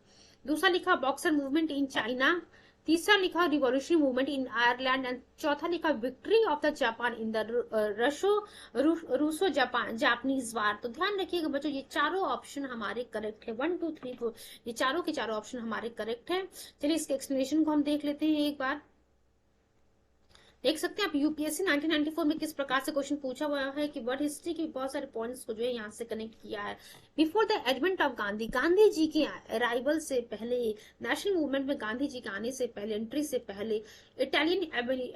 दूसरा लिखा बॉक्सर मूवमेंट इन चाइना, तीसरा लिखा revolutionary movement in Ireland, and चौथा लिखा victory of the Japan in the Russo Japanese war. तो ध्यान रखिएगा बच्चों, ये चारों ऑप्शन हमारे करेक्ट है, 1 2 3 4, ये चारों के चारों ऑप्शन हमारे करेक्ट है। चलिए इसके एक्सप्लेनेशन को हम देख लेते हैं एक बार। देख सकते हैं आप UPSC 1994 में किस प्रकार से क्वेश्चन पूछा हुआ है कि वर्ल्ड हिस्ट्री के बहुत सारे पॉइंट्स को जो है यहाँ से कनेक्ट किया है। Before the advent of Gandhi, Gandhi ji के अराइवल से पहले, नेशनल मूवमेंट में गांधी जी के आने से पहले, एंट्री से पहले, इटालियन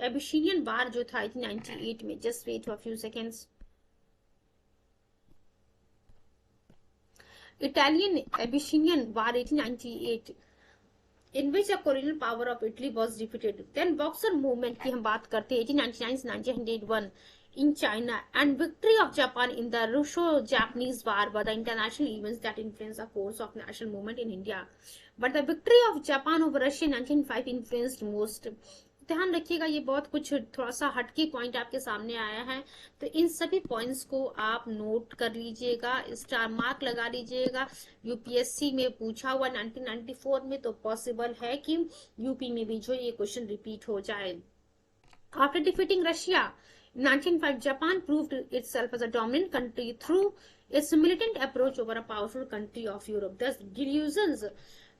एबिसिनियन वार जो था 1898 में, just wait for few seconds, Italian Abyssinian war 1898 in which the colonial power of Italy was defeated. Then Boxer movement की हम बात करते हैं 1899 से 1901 in China, and victory of Japan in the Russo-Japanese War were the international events that influenced the course of national movement in India. But the victory of Japan over Russia in 1905 influenced most. ध्यान रखिएगा, ये बहुत कुछ थोड़ा सा हटके point आपके सामने आया है, तो इन सभी पॉइंट्स को आप नोट कर लीजिएगा, स्टार मार्क लगा लीजिएगा। UPSC में पूछा हुआ 1994 में, तो पॉसिबल है कि UP में भी जो ये क्वेश्चन रिपीट हो जाए। After defeating Russia 1905, Japan proved itself as a dominant country through its militant approach over a powerful country of Europe. Thus, delusions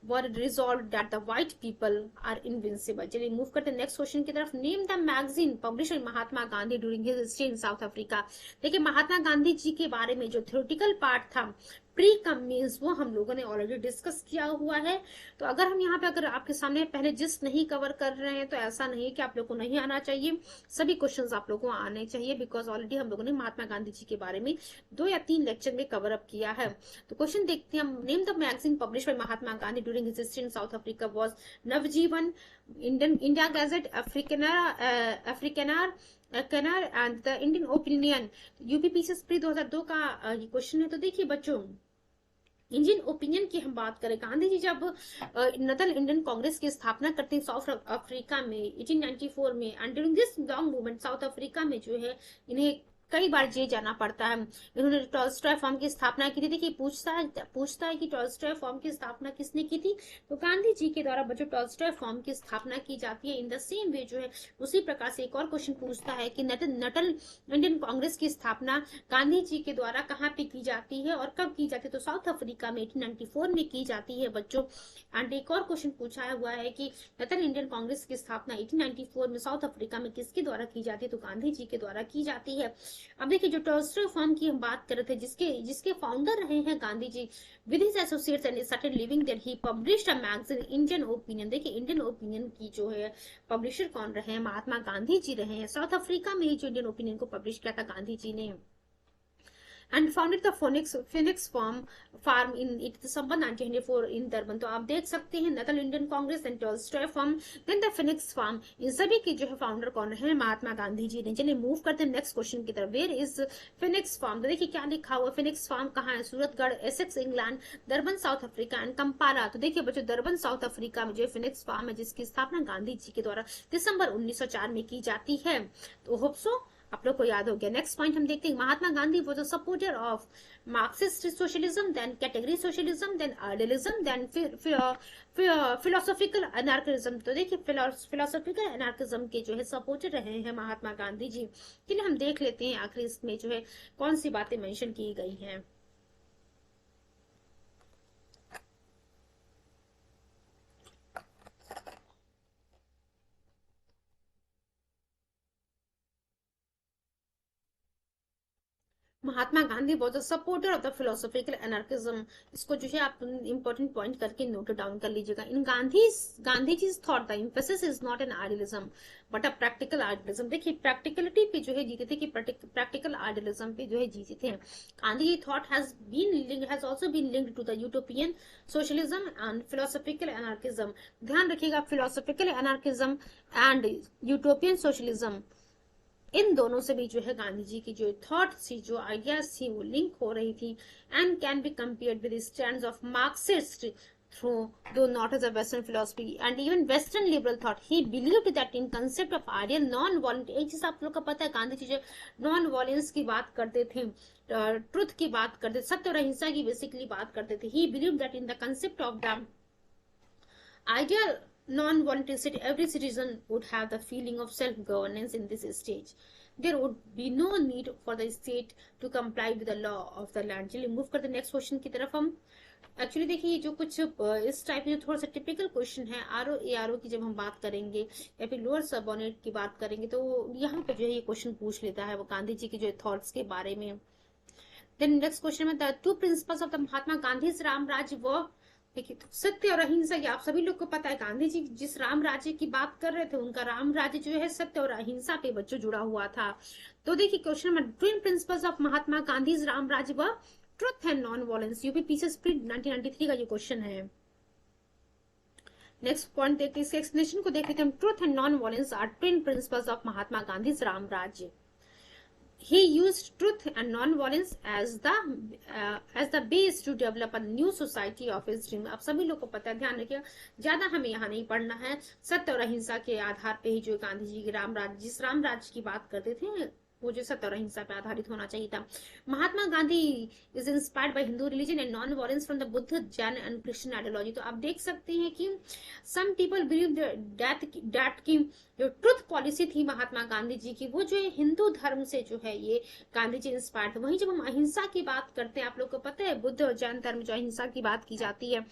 were resolved that the white people are invincible. चलिए move करते हैं next question की तरफ। Name the magazine publish by Mahatma Gandhi during his stay in South Africa. देखिए महात्मा गांधी जी के बारे में जो थ्योरेटिकल पार्ट था, प्री कमीज, वो हम लोगों ने ऑलरेडी डिस्कस किया हुआ है। तो अगर हम यहाँ पे अगर आपके सामने पहले जिस नहीं कवर कर रहे हैं, तो ऐसा नहीं है कि आप लोग को नहीं आना चाहिए, सभी क्वेश्चंस आप लोगों को आने चाहिए, बिकॉज ऑलरेडी हम लोगों ने महात्मा गांधी जी के बारे में 2 या 3 लेक्चर में कवर अप किया है। तो क्वेश्चन देखते हैं हम। Name the magazine publish by Mahatma Gandhi during his stay in South Africa was Navjeevan, India Gazette, Africaner and the Indian Opinion। UPPCS pre 2002 का ये क्वेश्चन है। तो देखिए बच्चों, इंडियन ओपिनियन की हम बात करें, गांधी जी जब नदल इंडियन कांग्रेस की स्थापना करते हैं साउथ अफ्रीका में 1894 में, and during this long movement south Africa में जो है इन्हें कई बार जेल जाना पड़ता है। इन्होंने टॉलस्टॉय फॉर्म की स्थापना की थी। देखिए पूछता है कि टॉलस्टॉय फॉर्म की स्थापना किसने की थी, तो गांधी जी के द्वारा बच्चों टॉलस्टॉय फॉर्म की स्थापना की जाती है। इन द सेम वे जो है उसी प्रकार से एक और क्वेश्चन पूछता है कि नटल इंडियन कांग्रेस की स्थापना गांधी जी के द्वारा कहाँ पे की जाती है और कब की जाती है, तो साउथ अफ्रीका में 1894 में की जाती है बच्चों। एंड एक और क्वेश्चन पूछा हुआ है कि नटल इंडियन कांग्रेस की स्थापना 1894 में साउथ अफ्रीका में किसके द्वारा की जाती है, तो गांधी जी के द्वारा की जाती है। अब देखिए जो टॉलस्टॉय फॉर्म की हम बात कर रहे थे, जिसके फाउंडर रहे हैं Gandhi ji, with his associates and started living there, he published a magazine Indian Opinion. देखिए इंडियन ओपिनियन की जो है पब्लिशर कौन रहे हैं, महात्मा गांधी जी रहे हैं। साउथ अफ्रीका में ही जो इंडियन ओपिनियन को पब्लिश किया था गांधी जी ने, and founded the Phoenix farm in December 1994 in Durban. तो आप देख सकते हैं Natal Indian Congress and Tolstoy farm, then the Phoenix farm, इन सभी के जो है फाउंडर कौन रहे हैं, महात्मा गांधी जी ने। चलिए मूव करते हैं नेक्स्ट क्वेश्चन की तरफ। वेयर इज फिनिक्स फार्म, तो देखिए क्या लिखा हुआ, फिनिक्स फार्म कहाँ है, Suratgarh, Essex England, दरबन South Africa and Kampala. तो देखिए बच्चों दरबन साउथ अफ्रीका में जो फिनिक्स फार्म है जिसकी स्थापना गांधी जी के द्वारा दिसंबर 1904 में की जाती है। तो होप सो आप लोग को याद हो गया। नेक्स्ट पॉइंट हम देखते हैं, Mahatma Gandhi was a supporter of Marxist socialism, then category socialism, then idealism, then philosophical anarchism. तो देखिए फिलोसॉफिकल एनार्किज्म के जो है सपोर्टर रहे हैं महात्मा गांधी जी। चलिए हम देख लेते हैं आखिर इसमें जो है कौन सी बातें मेंशन की गई हैं। Mahatma Gandhi was a supporter of the philosophical anarchism. इसको जो है आप इंपॉर्टेंट पॉइंट करके नोट डाउन कर लीजिएगा। In Gandhi thought the emphasis is not an idealism but a practical idealism. देखिए प्रैक्टिकलिटी पे जो है जीते थे कि प्रैक्टिकल आइडियलिज्म पे जो है जीते थे। Gandhi thought has also been linked to the utopian socialism and philosophical anarchism. ध्यान रखिएगा philosophical anarchism and utopian socialism, इन दोनों से भी जो है गांधी जी की जो थॉट्स थी, जो आइडियाज थी, वो लिंक हो रही थी and can be compared with stands of Marxist through though not as a western philosophy and even western liberal thought. He believed that in concept of ideal non violent. एक चीज आप लोग को पता है, गांधी जी जो नॉन वॉलेंस की बात करते थे, ट्रुथ की बात करते थे, सत्य और अहिंसा की बेसिकली बात करते थे। ही believed that in the concept of the ideal non-voluntarily every citizen would have the feeling of self-governance in this stage. There would be no need for the state to comply with the law of the land. चलिए move करते next question की तरफ। हम actually देखिए जो कुछ इस type के थोड़ा सा टिपिकल क्वेश्चन है, आर की जब हम बात करेंगे या फिर लोअर सबऑर्डिनेट की बात करेंगे तो यहाँ पे जो है ये क्वेश्चन पूछ लेता है वो गांधी जी की जो थॉट्स के बारे में। देन नेक्स्ट क्वेश्चन में the two principles of the Mahatma Gandhi Ram Rajya व देखिए सत्य और अहिंसा, ये आप सभी लोग को पता है। गांधी जी जिस राम राज्य की बात कर रहे थे उनका राम राज्य जो है सत्य और अहिंसा पे बच्चों जुड़ा हुआ था। तो देखिए क्वेश्चन में twin principles of Mahatma Gandhi Ram Rajya व truth and non violence. UPPCS pre 1993 का ये क्वेश्चन है। नेक्स्ट पॉइंट देखते हैं, इसके एक्सप्लेनेशन को देख लेते हैं। Truth and non violence are twin principles of Mahatma Gandhi Ram Rajya. He used truth and non-violence as the base to develop a new society of his dream। आप सभी लोग को पता है, ध्यान रखिएगा, ज्यादा हमें यहाँ नहीं पढ़ना है। सत्य और अहिंसा के आधार पे ही जो गांधी जी की जिस राम राज्य की बात करते थे वो जो सत्य और अहिंसा पे आधारित होना चाहिए था। Mahatma Gandhi is inspired by Hindu religion and non violence from the Buddha, Jain and Christian ideology. तो आप देख सकते हैं कि सम पीपल बिलीव दैट की जो ट्रुथ पॉलिसी थी महात्मा गांधी जी की वो जो है हिंदू धर्म से जो है ये गांधी जी इंस्पायर्ड थे। वहीं जब हम अहिंसा की बात करते हैं, आप लोग को पता है बुद्ध और जैन धर्म जो अहिंसा की बात की जाती है,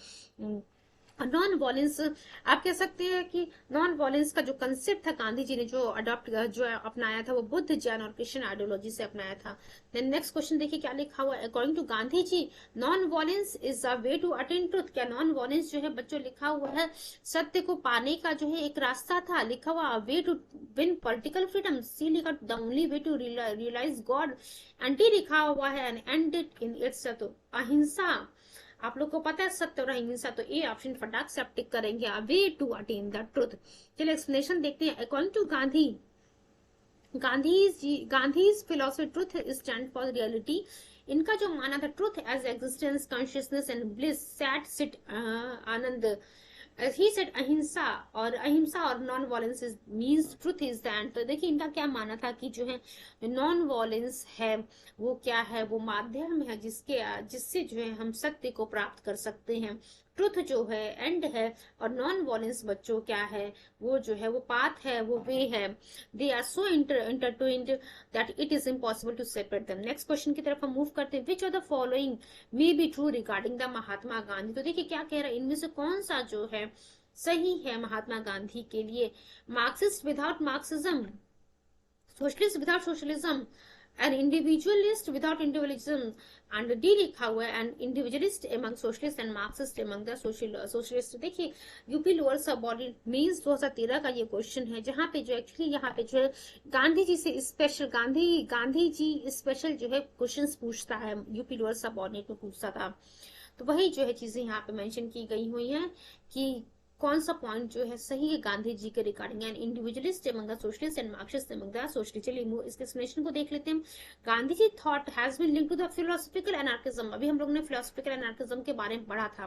नॉन वॉलेंस आप कह सकते हैं कि नॉन वॉलेंस का जो कंसेप्ट था गांधी जी ने जो अपनाया था वो बुद्ध, जैन और क्रिश्चियन आइडियोलॉजी से अपनाया था। देन नेक्स्ट क्वेश्चन देखिए क्या लिखा हुआ है। According to Gandhi ji non violence is a way to attain truth. क्या नॉन वॉलेंस जो है बच्चों लिखा हुआ है सत्य को पाने का जो है एक रास्ता था। लिखा हुआ way to win political freedom, C लिखा the only way to realise God, एंटी लिखा हुआ है and end it in its. तो अहिंसा आप लोग को पता है सत्य और अहिंसा, तो ए ऑप्शन फटाक से आप टिक करेंगे, a way to attain the truth. चलिए एक्सप्लेनेशन देखते हैं। According to Gandhi's philosophy truth stand for reality. इनका जो माना था truth as existence consciousness and bliss Sat Chit Anand. He said ahimsa और non violence means truth is the end. तो देखिए इनका क्या माना था कि जो है नॉन वॉयलेंस है वो क्या है, वो माध्यम है जिससे जो है हम सत्य को प्राप्त कर सकते हैं। ट्रुथ जो है एंड है, और नॉन वॉयलेंस बच्चों क्या है, वो जो है वो पाथ है, वो वे है। They are so intertwined that it is impossible to separate them. Next question की तरफ हम मूव करते हैं। Which of the following may be true regarding the Mahatma Gandhi. तो देखिए क्या कह रहा है, इनमें से कौन सा जो है सही है महात्मा गांधी के लिए। Marxist without Marxism, socialist without socialism, an individualist without individualism, and D लिखा हुआ है and individualist among socialist and Marxist among the socialist. देखिए यूपी लोअर सबऑर्डिनेट मींस 2013 का ये क्वेश्चन है, जहां पे जो एक्चुअली यहाँ पे जो है गांधी जी से स्पेशल गांधी जी स्पेशल जो है क्वेश्चंस पूछता है, यूपी लोअर सबऑर्डिनेट में पूछता था। तो वही जो है चीजें यहाँ पे मेंशन की गई हुई हैं कि कौन सा पॉइंट जो है सही है गांधी जी के regarding, and individualist among the socialist and Marxist among the socialist. चलिए इसके एक्सप्लेनेशन को देख लेते हैं। Gandhi ji thought has been linked to the philosophical anarchism. अभी हम लोग ने फिलोसॉफिकल एनार्किज्म के बारे में पढ़ा था,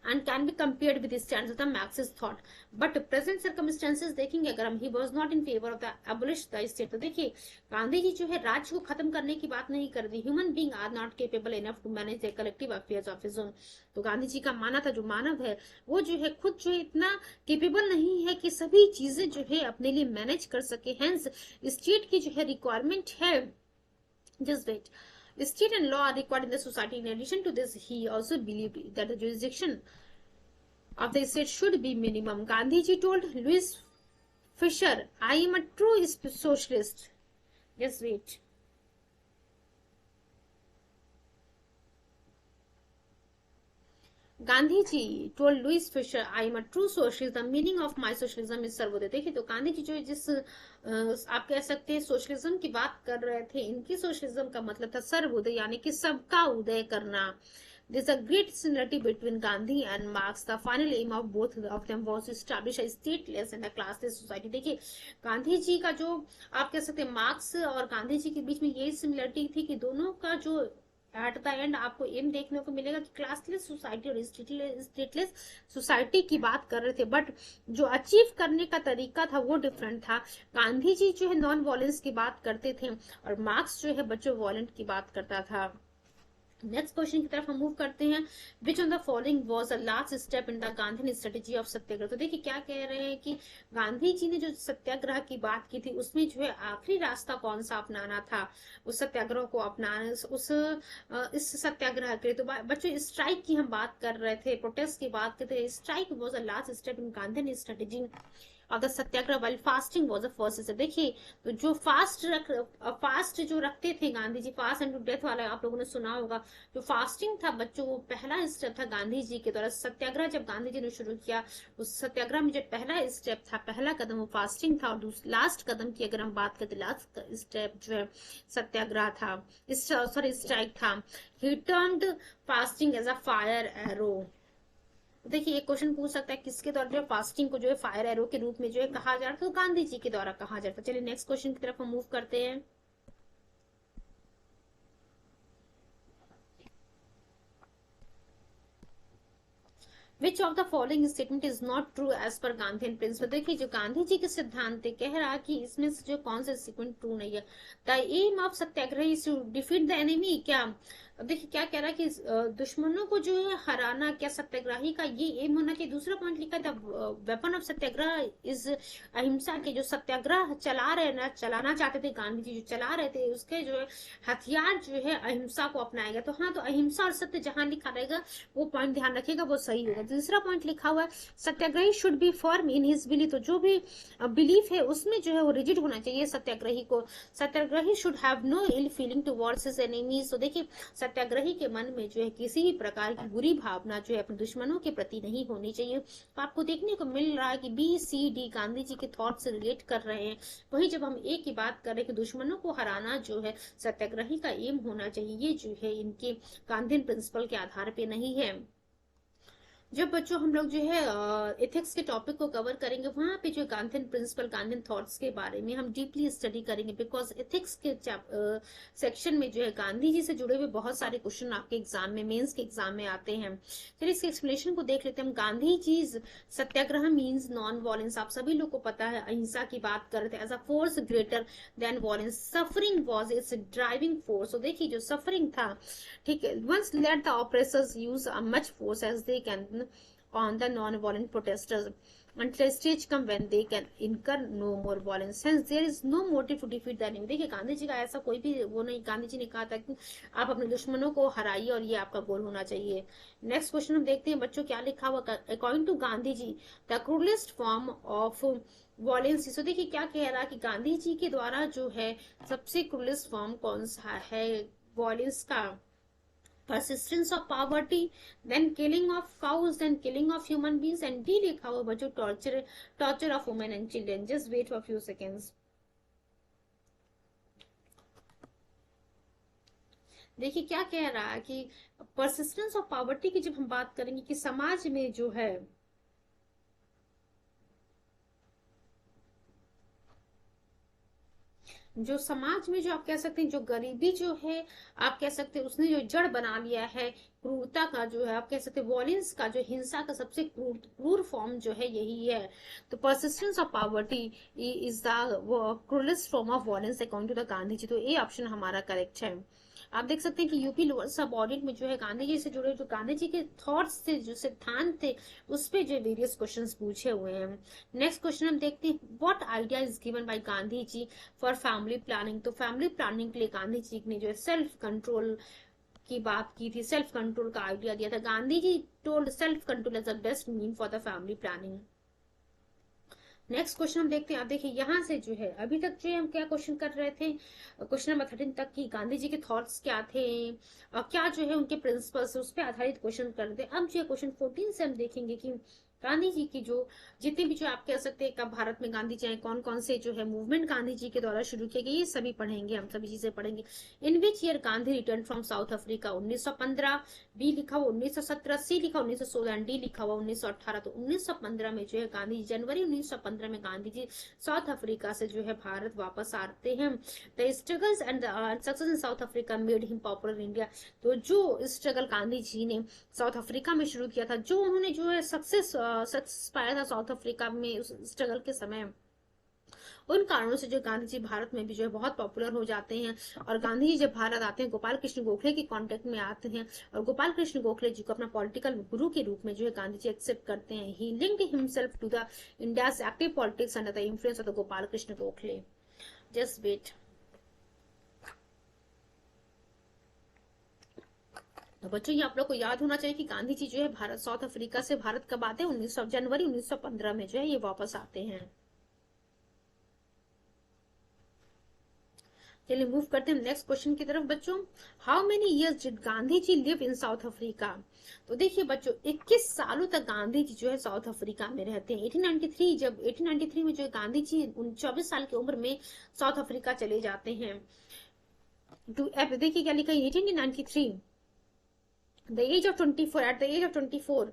and can be compared with stands of the Marxist thought, but present circumstances देखेंगे अगर हम, he was not in favour of the abolish the state. तो देखिए गांधी जी जो है राज्य को खत्म करने की बात नहीं कर रही, human being are not capable enough to manage the collective affairs of his own. तो गांधी जी का माना था जो मानव है वो जो है खुद जो है इतना केपेबल नहीं है कि सभी चीजें जो है अपने लिए मैनेज कर सके। हेंस स्टेट की जो है रिक्वायरमेंट है, just wait, state and law are required in the society. In addition to this, he also believed that the jurisdiction of the state should be minimum. Gandhiji told Louis Fisher, I am a true socialist. Just wait. Gandhi ji told Louis Fischer, I am a true socialist, the meaning of my socialism is Sarvodaya. देखिए तो गांधी जी जो जिस आप कह सकते हैं socialism की बात कर रहे थे, इनकी सोशलिज्म का मतलब था सर्वोदय, यानी कि सबका उदय करना। There's a great similarity between Gandhi and Marx. The final aim of both of them was to establish a stateless and a classless society. देखिए गांधी जी का जो आप कह सकते हैं मार्क्स और गांधी जी के बीच में यही सिमिलरिटी थी कि दोनों का जो एट द एंड आपको एम देखने को मिलेगा कि क्लासलेस सोसाइटी और स्टेटलेस सोसाइटी की बात कर रहे थे, बट जो अचीव करने का तरीका था वो डिफरेंट था। गांधी जी जो है नॉन वॉयलेंस की बात करते थे और मार्क्स जो है बच्चों वॉयलेंट की बात करता था। नेक्स्ट क्वेश्चन की तरफ हम मूव करते हैं। Which on the following was the last step in the Gandhi strategy of satyagraha. तो देखिए क्या कह रहे हैं कि गांधी जी ने जो सत्याग्रह की बात की थी उसमें जो है आखिरी रास्ता कौन सा अपनाना था, उस सत्याग्रह को अपनाने इस सत्याग्रह के। तो बच्चों स्ट्राइक की हम बात कर रहे थे, प्रोटेस्ट की बात करते थे। Strike was the last step in Gandhi strategy of the Satyagraha while fasting was the first step. देखिए तो जो फास्ट जो रखते थे गांधी जी, फास्ट एंड टू डेथ वाला आप लोगों ने सुना होगा, जो फास्टिंग था बच्चों वो पहला स्टेप था गांधी जी के द्वारा। सत्याग्रह जब गांधी जी ने शुरू किया उस सत्याग्रह में जो पहला स्टेप था, पहला कदम वो फास्टिंग था, और लास्ट कदम की अगर हम बात करते लास्ट स्टेप जो है सत्याग्रह था, सॉरी स्ट्राइक था। He termed fasting as a fire arrow. देखिए एक क्वेश्चन पूछ सकता है किसके द्वारा जो फास्टिंग को जो है फायर एरो के रूप में जो है कहा जा रहा था, तो गांधी जी के द्वारा कहा जाता। चलिए नेक्स्ट क्वेश्चन की तरफ हम मूव करते हैं। Which of the following statement is not true as per Gandhi principal. देखिए जो गांधी जी के सिद्धांत कह रहा कि इसमें से जो कौन सा स्टेटमेंट ट्रू नहीं है। The aim of Satyagraha is to defeat the enemy. क्या देखिए क्या कह रहा है कि दुश्मनों को जो है हराना, क्या सत्याग्रही का ये एम होना चाहिए। दूसरा पॉइंट लिखा था वेपन ऑफ सत्याग्रह इज अहिंसा। के जो सत्याग्रह चलाना चाहते थे गांधी जी, जो चला रहे थे उसके जो है हथियार जो है अहिंसा को अपनाएगा। तो हाँ, तो अहिंसा और सत्य जहां लिखा रहेगा वो पॉइंट ध्यान रखिएगा, वो सही होगा। दूसरा पॉइंट लिखा हुआ है satyagrahi should be firm in his belief. तो जो भी बिलीफ है उसमें जो है वो रिजिड होना चाहिए सत्याग्रही को। Satyagrahi should have no ill feeling towards his enemies. तो देखिए सत्याग्रही के मन में जो है किसी भी प्रकार की बुरी भावना जो है अपने दुश्मनों के प्रति नहीं होनी चाहिए। तो आपको देखने को मिल रहा है कि B C D Gandhi ji के थॉट से रिलेट कर रहे हैं। वही जब हम एक की बात कर रहे हैं कि दुश्मनों को हराना जो है सत्याग्रही का एम होना चाहिए, ये जो है इनके गांधी प्रिंसिपल के आधार पे नहीं है। जब बच्चों हम लोग जो है एथिक्स के टॉपिक को कवर करेंगे, वहां पे जो गांधीन प्रिंसिपल, गांधीन थॉट्स के बारे में हम डीपली स्टडी करेंगे, बिकॉज एथिक्स के सेक्शन में जो है गांधी जी से जुड़े हुए बहुत सारे क्वेश्चन आपके एग्जाम में, मेंस के एग्जाम में आते हैं। चलिए इसके एक्सप्लेनेशन को देख लेते हैं हम। गांधी जी सत्याग्रह मीन्स नॉन वॉयलेंस, आप सभी लोग को पता है, अहिंसा की बात कर रहे थे। As a force greater than violence, suffering was its driving force. तो देखिए जो सफरिंग था, ठीक है, once let the oppressors use much force as they can on the non-violent protesters until a stage come when they can incur no more violence, hence there is no motive to defeat the enemy। देखिए गांधी जी का ऐसा कोई भी वो नहीं, गांधी जी ने कहा था कि आप अपने दुश्मनों को हराइए और ये आपका गोल होना चाहिए। नेक्स्ट क्वेश्चन हम देखते हैं बच्चों क्या लिखा हुआ। According to Gandhi ji the cruellest form of violence, तो देखिए क्या कह रहा है कि गांधी जी के द्वारा जो है सबसे क्रूलेस्ट फॉर्म कौन सा है वॉलेंस का? persistence of poverty, then killing of cows, then killing of human beings, and D लिखा हुआ बच्चों torture of women and children। just wait for a few seconds। देखिए क्या कह रहा है कि persistence of poverty की जब हम बात करेंगे कि समाज में जो है जो समाज में जो आप कह सकते हैं जो गरीबी जो है, आप कह सकते हैं उसने जो जड़ बना लिया है, क्रूरता का जो है, आप कह सकते हैं वॉयलेंस का, जो हिंसा का सबसे क्रूर फॉर्म जो है यही है। तो persistence of poverty is the cruellest form of violence according to the Gandhi ji. तो ए ऑप्शन हमारा करेक्ट है। आप देख सकते हैं कि यूपी लोअर सब ऑडिट में जो है गांधी जी से जुड़े जो गांधी जी के थॉट्स थे, जो सिद्धांत थे, उस पे जो वेरियस क्वेश्चंस पूछे हुए हैं। नेक्स्ट क्वेश्चन हम देखते हैं, what idea is given by Gandhi ji for family planning. तो फैमिली प्लानिंग के लिए गांधी जी ने जो है सेल्फ कंट्रोल की बात की थी, सेल्फ कंट्रोल का आइडिया दिया था। Gandhi ji told self control as the best mean for the family planning. Next question हम देखते हैं। आप देखिए यहाँ से जो है अभी तक जो है हम क्या क्वेश्चन कर रहे थे, क्वेश्चन नंबर 13 तक की गांधी जी के थॉट्स क्या थे और क्या जो है उनके प्रिंसिपल्स, उस पर आधारित क्वेश्चन कर रहे थे। अब जो है क्वेश्चन 14 से हम देखेंगे कि गांधी जी की जो जितने भी जो आप कह सकते हैं कब भारत में गांधी जी आए, कौन कौन से जो है मूवमेंट गांधी जी के द्वारा शुरू किए गए, ये सभी पढ़ेंगे, हम सभी चीजें पढ़ेंगे। In which year Gandhi return from South Africa, 1915, B लिखा हुआ 1917, सी लिखा 1916 एंड डी लिखा हुआ 1918। तो 1915 में जो है गांधी जी, जनवरी 1915 में गांधी जी साउथ अफ्रीका से जो है भारत वापस आते हैं। The struggles and success in South Africa made him popular India. तो जो स्ट्रगल गांधी जी ने साउथ अफ्रीका में शुरू किया था, जो उन्होंने जो है सक्सेस पाया था साउथ अफ्रीका में उस स्ट्रगल के समय, उन कारणों से जो गांधी जी भारत में भी जो है बहुत पॉपुलर हो जाते हैं। और गांधी जी जब भारत आते हैं गोपाल कृष्ण गोखले के कांटेक्ट में आते हैं और गोपाल कृष्ण गोखले जी को अपना पॉलिटिकल गुरु के रूप में जो है गांधी जी एक्सेप्ट करते हैं। He linked himself to the India's active politics under the influence of the Gopal Krishna Gokhale. Just wait. तो बच्चों ये आप लोग को याद होना चाहिए कि गांधी जी जो है भारत साउथ अफ्रीका से भारत कब आते हैं, जनवरी 1915 में जो है ये वापस आते हैं। चलिए मूव करते हैं नेक्स्ट क्वेश्चन की तरफ बच्चों। How many years did Gandhi ji live in South Africa. तो देखिए बच्चों 21 सालों तक गांधी जी जो है साउथ अफ्रीका में रहते हैं। 1893 जब 1893 में जो है गांधी जी 24 साल की उम्र में साउथ अफ्रीका चले जाते हैं। देखिए क्या लिखा है 1893, the age of 24 at the age of 24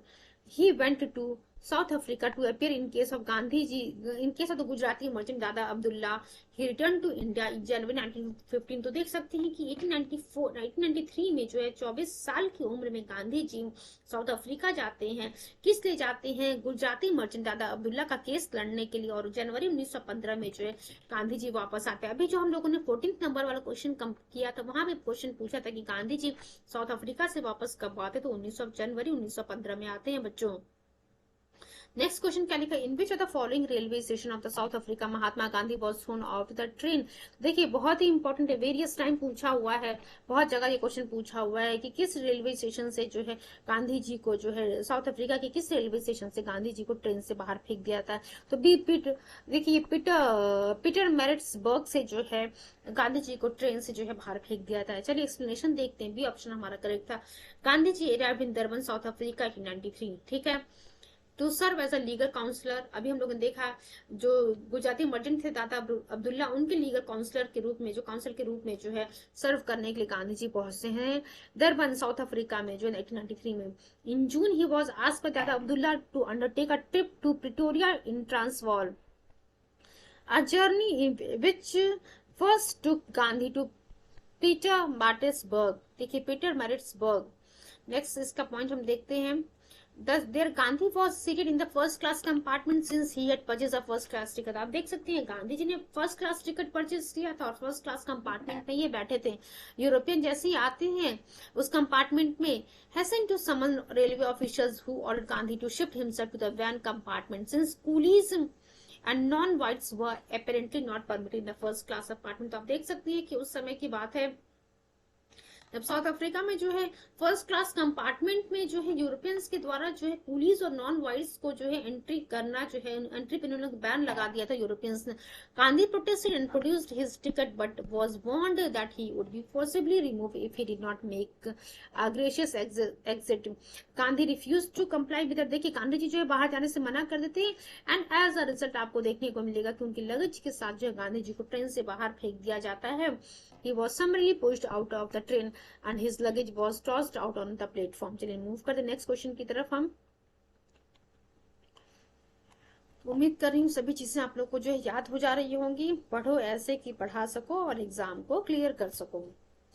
he went to South Africa to appear in case of Gandhi ji, in case of the Gujarati merchant Dada Abdullah। he returned to India in January 1915। तो देख सकते हैं कि 1893 में जो है 24 साल की उम्र में गांधी जी साउथ अफ्रीका जाते हैं। किस लिए जाते हैं? गुजराती मर्चेंट दादा अब्दुल्ला का केस लड़ने के लिए। और जनवरी 1915 में जो है गांधी जी वापस आते हैं। अभी जो हम लोगों ने 14 नंबर वाला क्वेश्चन किया था वहां पे क्वेश्चन पूछा था कि गांधी जी साउथ अफ्रीका से वापस कब आते, तो जनवरी 1915 में आते हैं बच्चों। नेक्स्ट क्वेश्चन क्या लिखा, in which of the following railway station of the South Africa Mahatma Gandhi was thrown out the train. देखिए बहुत ही इंपॉर्टेंट है, वेरियस टाइम पूछा हुआ है, बहुत जगह ये क्वेश्चन पूछा हुआ है कि किस रेलवे स्टेशन से जो है गांधी जी को जो है साउथ अफ्रीका के किस रेलवे स्टेशन से गांधी जी को ट्रेन से बाहर फेंक दिया था। तो देखिए पीटर मैरिट्सबर्ग से जो है गांधी जी को ट्रेन से जो है बाहर फेंक दिया था। चलिए एक्सप्लेनेशन देखते हैं। बी ऑप्शन हमारा करेक्ट था। Gandhi ji arrived in Durban South Africa 1893। ठीक है। To serve as a legal counsellor. अभी हम लोगों ने देखा जो गुजराती मर्चेंट थे दादा अब्दुल्ला, उनके लीगल काउंसलर के रूप में, जो काउंसिल के रूप में जो है सर्व करने के लिए गांधी जी पहुंचते हैं दरबन साउथ अफ्रीका में जो 1993 में। In June he was asked by Dada Abdulla to undertake a trip to Pretoria in Transvaal, a journey which first took Gandhi to Pietermaritzburg. देखिए पीटर मैरिट्सबर्ग। नेक्स्ट इसका पॉइंट हम देखते हैं। There Gandhi was seated in the first class compartment since he had purchase a first class ticket. आप देख सकते हैं गांधी जी ने फर्स्ट क्लास टिकट परचेज किया था और फर्स्ट क्लास कंपार्टमेंट में ये बैठे थे। यूरोपियन जैसे ही आते हैं उस कंपार्टमेंट में, hastened to summon railway officials who ordered Gandhi to shift himself to the van compartment since coolies and non-whites were apparently not permitted in the first class apartment। तो आप देख सकते हैं कि उस समय की बात है जब साउथ अफ्रीका में जो है फर्स्ट क्लास कंपार्टमेंट में जो है यूरोपियंस के द्वारा जो है पुलिस और नॉन वाइट्स को जो है एंट्री करना जो है एंट्री पे उन्होंने बैन लगा दिया था यूरोपियंस ने। Gandhi protested and produced his ticket but was warned that he would be forcibly remove if he did not make a gracious exit. Gandhi refuse to comply with. देखिए गांधी जी जो है बाहर जाने से मना कर देते हैं एंड एज अ रिजल्ट आपको देखने को मिलेगा कि उनकी लगेज के साथ जो है गांधी जी को ट्रेन से बाहर फेंक दिया जाता है। He was summarily pushed out of the train and his luggage was tossed out on the platform। चलिए मूव करते नेक्स्ट क्वेश्चन की तरफ। हम उम्मीद कर रही हूँ सभी चीजें आप लोग को जो है याद हो जा रही होंगी। पढ़ो ऐसे कि पढ़ा सको और एग्जाम को क्लियर कर सको।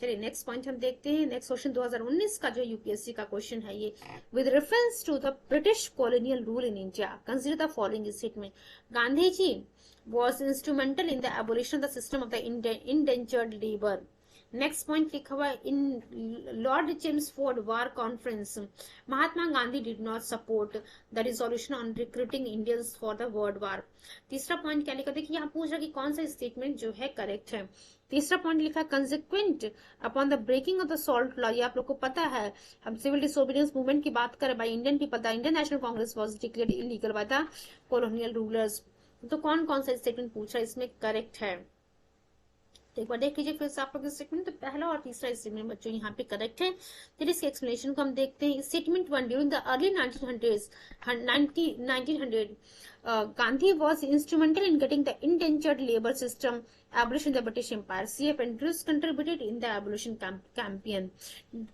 चलिए नेक्स्ट पॉइंट हम देखते हैं। नेक्स्ट क्वेश्चन 2019 का जो यूपीएससी का क्वेश्चन है ये। With reference to the British colonial rule in India consider the following statement. Gandhi ji was instrumental in the abolition of the system of the indentured labor। Next point लिखा हुआ है in Lord Chelmsford war conference Mahatma Gandhi did not support the resolution on recruiting Indians for the world war. तीसरा point क्या लिखा, देखिए यहाँ पूछ रहा कि कौन सा स्टेटमेंट जो है करेक्ट है। तीसरा पॉइंट लिखा consequent upon the breaking of the salt law. ये आप लोग को पता है, हम सिविल डिसोबीडियंस मूवमेंट की बात करें bye Indian people, the Indian National Congress was declared illegal by the colonial rulers. तो कौन कौन सा स्टेटमेंट पूछ रहा है इसमें करेक्ट है, तो एक बार देख लीजिए फिर से आप लोग स्टेटमेंट। तो पहला और तीसरा स्टेटमेंट बच्चों यहाँ पे करेक्ट है। फिर इसके एक्सप्लेनेशन को हम देखते हैं। Statement 1, during the early 1900 Gandhi was instrumental in getting the indentured labor system abolished in the British Empire। C.F. Andrews contributed in the abolition campaign।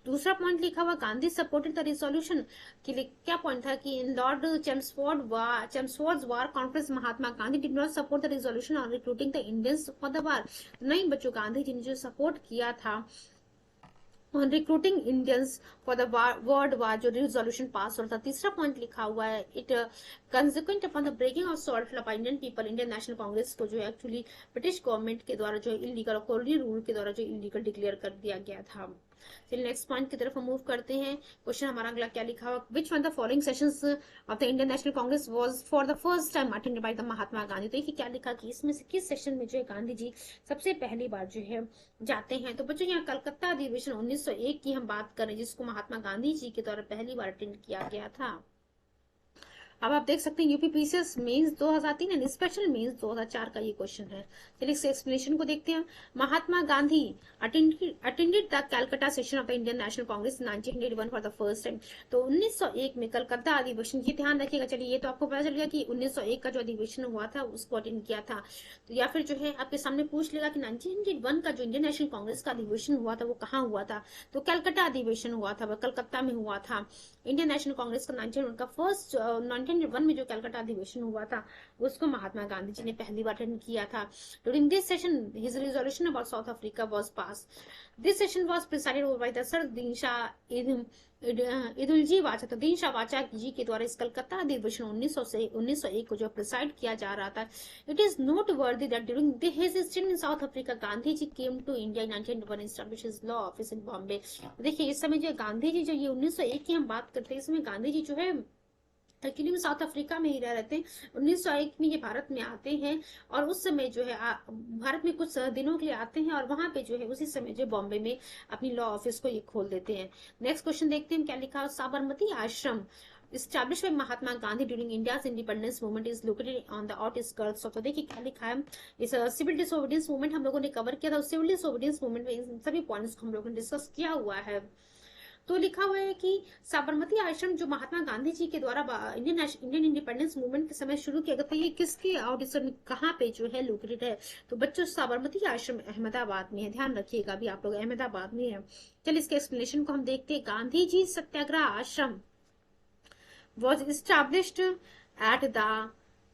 दूसरा पॉइंट लिखा हुआ गांधी सपोर्टेड द रिजोल्यूशन। क्या पॉइंट था कि in Lord Chelmsford war conference Mahatma Gandhi did not support the resolution on recruiting the Indians for the war. नहीं बच्चों, गांधी जी ने जो सपोर्ट किया था on recruiting Indians for the world war जो resolution पास हो रहा था। तीसरा पॉइंट लिखा हुआ है it consequent upon the breaking of salt law by Indian people. Indian National Congress को जो है एक्चुअली ब्रिटिश गवर्नमेंट के द्वारा जो इलीगल कॉलोनी रूल के द्वारा जो इलीगल डिक्लेयर कर दिया गया था। चलिए नेक्स्ट पॉइंट की तरफ हम मूव करते हैं। क्वेश्चन हमारा अगला क्या लिखा हुआ, which one the following sessions of the Indian National Congress was for the first time attended by the Mahatma Gandhi. तो ये क्या लिखा कि इसमें से किस सेशन में जो है गांधी जी सबसे पहली बार जो है जाते हैं। तो बच्चों यहाँ कलकत्ता अधिवेशन 1901 की हम बात करें जिसको महात्मा गांधी जी के द्वारा पहली बार अटेंड किया गया था। अब आप देख सकते हैं UPPCS mains 2003 and special mains 2004 का ये क्वेश्चन है। चलिए इस एक्सप्लेनेशन को देखते हैं। Mahatma Gandhi attended the Calcutta session of the Indian National Congress 1901 for the first time. तो 1901 में कलकत्ता अधिवेशन, ये ध्यान रखिएगा। चलिए ये तो आपको पता चल गया कि 1901 का जो अधिवेशन हुआ था उसको अटेंड किया था। तो या फिर जो है आपके सामने पूछ लेगा कि 1901 का जो इंडियन नेशनल कांग्रेस का अधिवेशन हुआ था वो कहाँ हुआ था, तो कलकत्ता अधिवेशन हुआ था, कलकत्ता में हुआ था। इंडियन नेशनल कांग्रेस का 1901 का फर्स्ट 1901 में जो कलकत्ता अधिवेशन हुआ था उसको महात्मा गांधी जी ने पहली बार अटेंड किया था। During this session his resolution about south Africa was pass. This session was presided over by the sir दीन शाह इदुलजी वाचा। तो दीन शाह वाचा जी के द्वारा इस कलकत्ता अधिवेशन 1901 को जो प्रिसाइड किया जा रहा था। It is noteworthy that during his stay in South Africa Gandhi ji came to India in 1901 establish his law office in Bombay. देखिए इस समय जो गांधी जी जो ये 1901 की हम बात करते हैं, इसमें गांधी जी जो है एक्चुअली में साउथ अफ्रीका में ही रह रहे थे। 1901 में ये भारत में आते हैं और उस समय जो है भारत में कुछ दिनों के लिए आते हैं और वहां पे जो है उसी समय जो बॉम्बे में अपनी लॉ ऑफिस को ये खोल देते हैं। नेक्स्ट क्वेश्चन देखते हैं क्या लिखा है। साबरमती आश्रम established by Mahatma Gandhi during India's independence movement is located on the outskirts of. तो देखिए क्या लिखा है, इस सिविल डिसोबीडियंस मूवमेंट हम लोगों ने कवर किया था। सिविल डिसोबीडियंस मूवमेंट में इन सभी पॉइंट्स को हम लोगों ने डिस्कस किया हुआ है। तो लिखा हुआ है कि साबरमती आश्रम जो महात्मा गांधी जी के द्वारा इंडियन इंडिपेंडेंस मूवमेंट के समय शुरू किया गया था, ये किसके ऑडिशन में कहाँ पे जो है लोकेटेड है? तो बच्चों साबरमती आश्रम अहमदाबाद में है, ध्यान रखिएगा अभी आप लोग अहमदाबाद में है। चलिए इसके एक्सप्लेनेशन को हम देखते हैं। गांधी जी सत्याग्रह आश्रम was established at the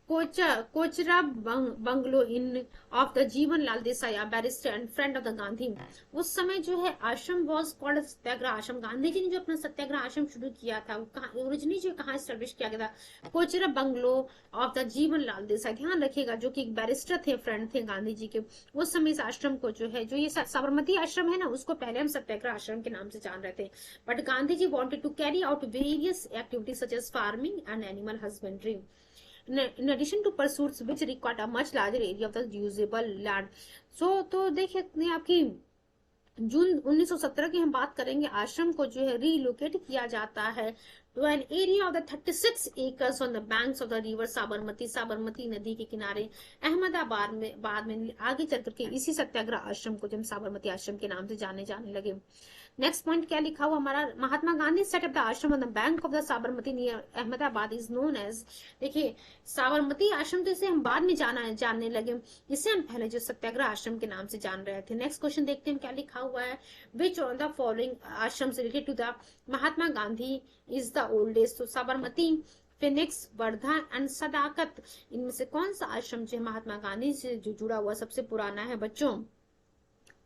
Kochrab bungalow in of the Jivan Lal Desai, barrister and friend of the Gandhi. उस समय जो है आश्रम वॉज कॉल्ड सत्याग्रह आश्रम। गांधी जी ने जो अपना सत्याग्रह आश्रम शुरू किया था वो कहाँ ओरिजिनली जो कहाँ स्टैब्लिश किया गया था? Kochra bungalow of the Jivan Lal Desai, ध्यान रखिएगा, जो कि एक बैरिस्टर थे, फ्रेंड थे गांधी जी के। उस समय इस आश्रम को जो है, जो ये साबरमती आश्रम है ना, उसको पहले हम सत्याग्रह आश्रम के नाम से जान रहे थे। But Gandhi ji wanted to carry out various activities such as farming and animal husbandry in addition to pursuits which required a much larger area of the usable land. तो देखिए आपकी जून 1917 की हम बात करेंगे, आश्रम को जो है रीलोकेट किया जाता है to an area of the 36 acres on the banks of the river Sabarmati, Sabarmati नदी के किनारे अहमदाबाद में। बाद में आगे चल करके इसी सत्याग्रह आश्रम को जब साबरमती आश्रम के नाम से जाने लगे। नेक्स्ट पॉइंट क्या लिखा हुआ हमारा? Mahatma Gandhi set up the ashram on the bank of the Sabarmati near Ahmedabad is known as. देखिए साबरमती आश्रम तो इसे हम बाद में जानने लगे, इसे हम पहले जो सत्याग्रह आश्रम के नाम से जान रहे थे। नेक्स्ट क्वेश्चन देखते हैं क्या लिखा हुआ है। Which on the following ashram related to the Mahatma Gandhi is the oldest? तो साबरमती, फिनिक्स, वर्धा एंड सदाकत, इनमें से कौन सा आश्रम जो महात्मा गांधी से जो जुड़ा हुआ सबसे पुराना है बच्चों?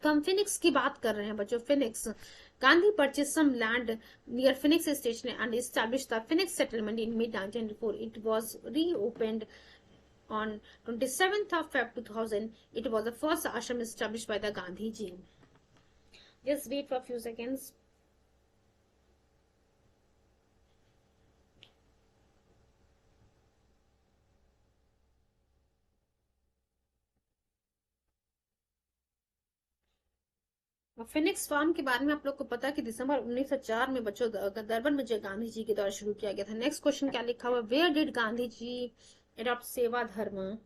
तो हम फिनिक्स की बात कर रहे हैं बच्चों, Phoenix. Gandhi purchase some land near Phoenix station and establish the Phoenix settlement in mid 1994. It was reopened on 27th of Feb 2000. It was the first ashram established by the Gandhi ji. Just wait for a few seconds. Phoenix farm के बारे में आप लोग को पता है कि दिसंबर 1904 में बच्चों दरबन में जो गांधी जी के द्वारा शुरू किया गया था। नेक्स्ट क्वेश्चन क्या लिखा हुआ? Where did Gandhi ji adopt seva dharma?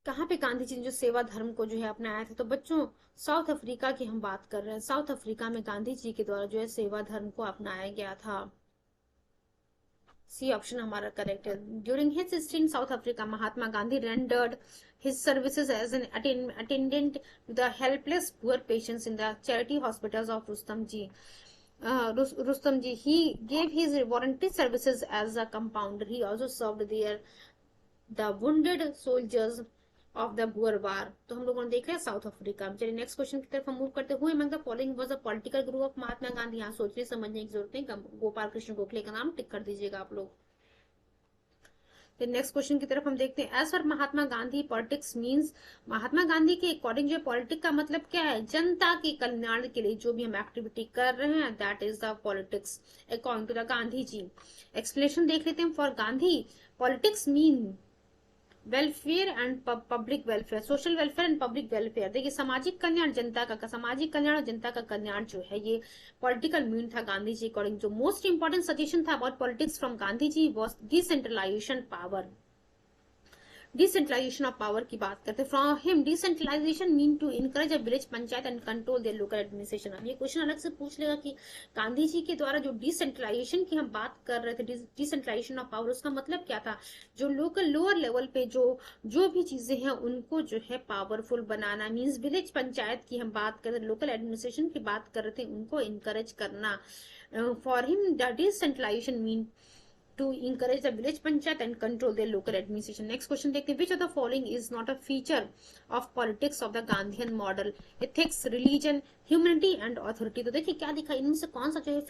कहाँ पे गांधी जी ने जो सेवा धर्म को जो है अपनाया था? तो बच्चों साउथ अफ्रीका की हम बात कर रहे हैं। साउथ अफ्रीका में गांधी जी के द्वारा जो है सेवा धर्म को अपनाया गया था। सी ऑप्शन हमारा करेक्ट है। During his stay in South Africa, Mahatma Gandhi rendered his services as an attendant to the helpless poor patients in the charity hospitals of Rustam ji. He gave his voluntary services as a compounder. He also served there the wounded soldiers of the Boer war. तो हम लोगों ने देख रहे हैं south Africa में। चलिए next question की तरफ हम मूव करते हुए। Among the following was a political group of Mahatma Gandhi. यहाँ सोचने समझने की जरूरत नहीं, गोपाल कृष्ण गोखले का नाम टिक कर दीजिएगा आप लोग। फिर नेक्स्ट क्वेश्चन की तरफ हम देखते हैं। As for Mahatma Gandhi politics means, Mahatma Gandhi के अकॉर्डिंग जो पॉलिटिक्स का मतलब क्या है? जनता के कल्याण के लिए जो भी हम एक्टिविटी कर रहे हैं, that is the politics according to the Gandhi ji. Explanation देख लेते हैं। For Gandhi politics mean welfare and public welfare, social welfare and public welfare. देखिए सामाजिक कल्याण, जनता का सामाजिक कल्याण और जनता का कल्याण जो है ये पॉलिटिकल मीन था गांधी जी अकॉर्डिंग। जो मोस्ट इंपॉर्टेंट सजेशन था about politics from Gandhi ji was decentralisation power. Decentralisation of power की बात करते हैं। From him decentralisation mean to encourage a village panchayat and control there local administration. अब ये क्वेश्चन अलग से पूछ लेगा कि गांधी जी के द्वारा जो डिसेंट्रलाइजेशन की हम बात कर रहे थे, डिसेंट्रलाइजेशन ऑफ पावर, उसका मतलब क्या था? जो लोकल लोअर लेवल पे जो भी चीजें हैं उनको जो है पावरफुल बनाना, मीन्स विलेज पंचायत की हम बात कर रहे थे, लोकल एडमिनिस्ट्रेशन की बात कर रहे थे, उनको इनकरेज करना। For him the decentralisation mean to encourage the village panchayat and control their local administration. Next question देखते हैं। Which of the following is not a feature of politics of the Gandhian model? Ethics, religion, humanity and authority। तो देखिए क्या दिखा, इनमें से कौन सा जो है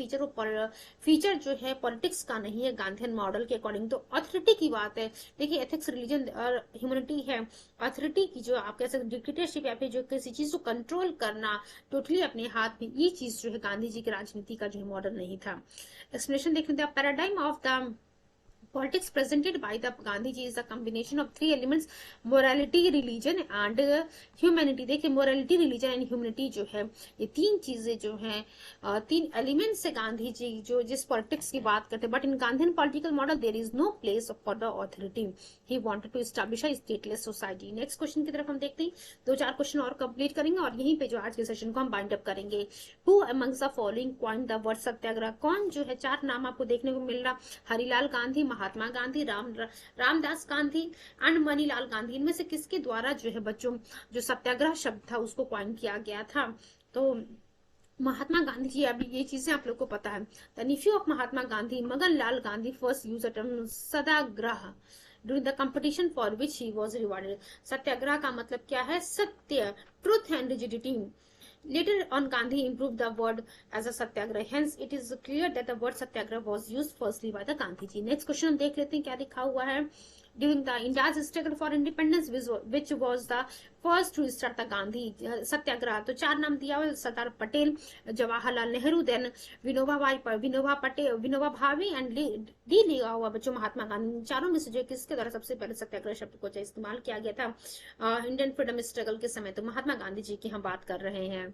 फीचर जो है पॉलिटिक्स का नहीं है गांधीयन मॉडल के अकॉर्डिंग? तो ऑथोरिटी की बात है। देखिए एथिक्स, रिलीजन और ह्यूमनिटी है। ऑथोरिटी की जो आप कह सकते डिक्टेटरशिप या फिर जो किसी चीज को कंट्रोल करना टोटली अपने हाथ में, ये चीज जो है गांधी जी की राजनीति का जो है मॉडल नहीं था। एक्सप्लेनेशन देख लेते हैं। Paradigm of the Politics presented by the Gandhiji is a combination of three elements: morality, religion and humanity. देखिए morality, religion and humanity जो है, ये तीन चीजें जो हैं, तीन एलिमेंट से गांधी जी जो जिस पॉलिटिक्स की बात करते हैं. But in Gandhian political model there is no place for the authority. He wanted to establish a stateless society. Next question की तरफ हम देखते हैं. दो चार क्वेश्चन और कंप्लीट करेंगे और यहीं पे जो आज के सेशन को हम बाइंड अप करेंगे. Who amongst the following coined the word satyagraha. कौन जो है, चार नाम आपको देखने को मिल रहा: हरिलाल गांधी, महात्मा गांधी, रामदास गांधी एंड मनीलाल गांधी. इनमें से किसके द्वारा जो है बच्चों जो सत्याग्रह शब्द था उसको कॉइन किया गया था? तो महात्मा गांधी जी. अभी ये चीजें आप लोग को पता है. The nephew of Mahatma Gandhi, Magan Lal Gandhi, first use the term satyagraha during the competition for which he was rewarded. Satyagraha का मतलब क्या है? सत्य, truth and rigidity. Later on, Gandhi improved the word as a satyagraha. Hence, it is clear that the word satyagraha was used firstly by the Gandhiji. Next question हम देख लेते हैं क्या लिखा हुआ है. During the India's struggle for independence, which was the first to start the Gandhi सत्याग्रह. तो चार नाम दिया हुआ: Sardar Patel, Jawaharlal Nehru, then Vinoba Patel, Vinoba Bhave and D लिया हुआ बच्चों महात्मा गांधी. चारों में से जो किसके द्वारा सबसे पहले सत्याग्रह शब्द को इस्तेमाल किया गया था इंडियन फ्रीडम स्ट्रगल के समय? तो महात्मा गांधी जी की हम बात कर रहे हैं.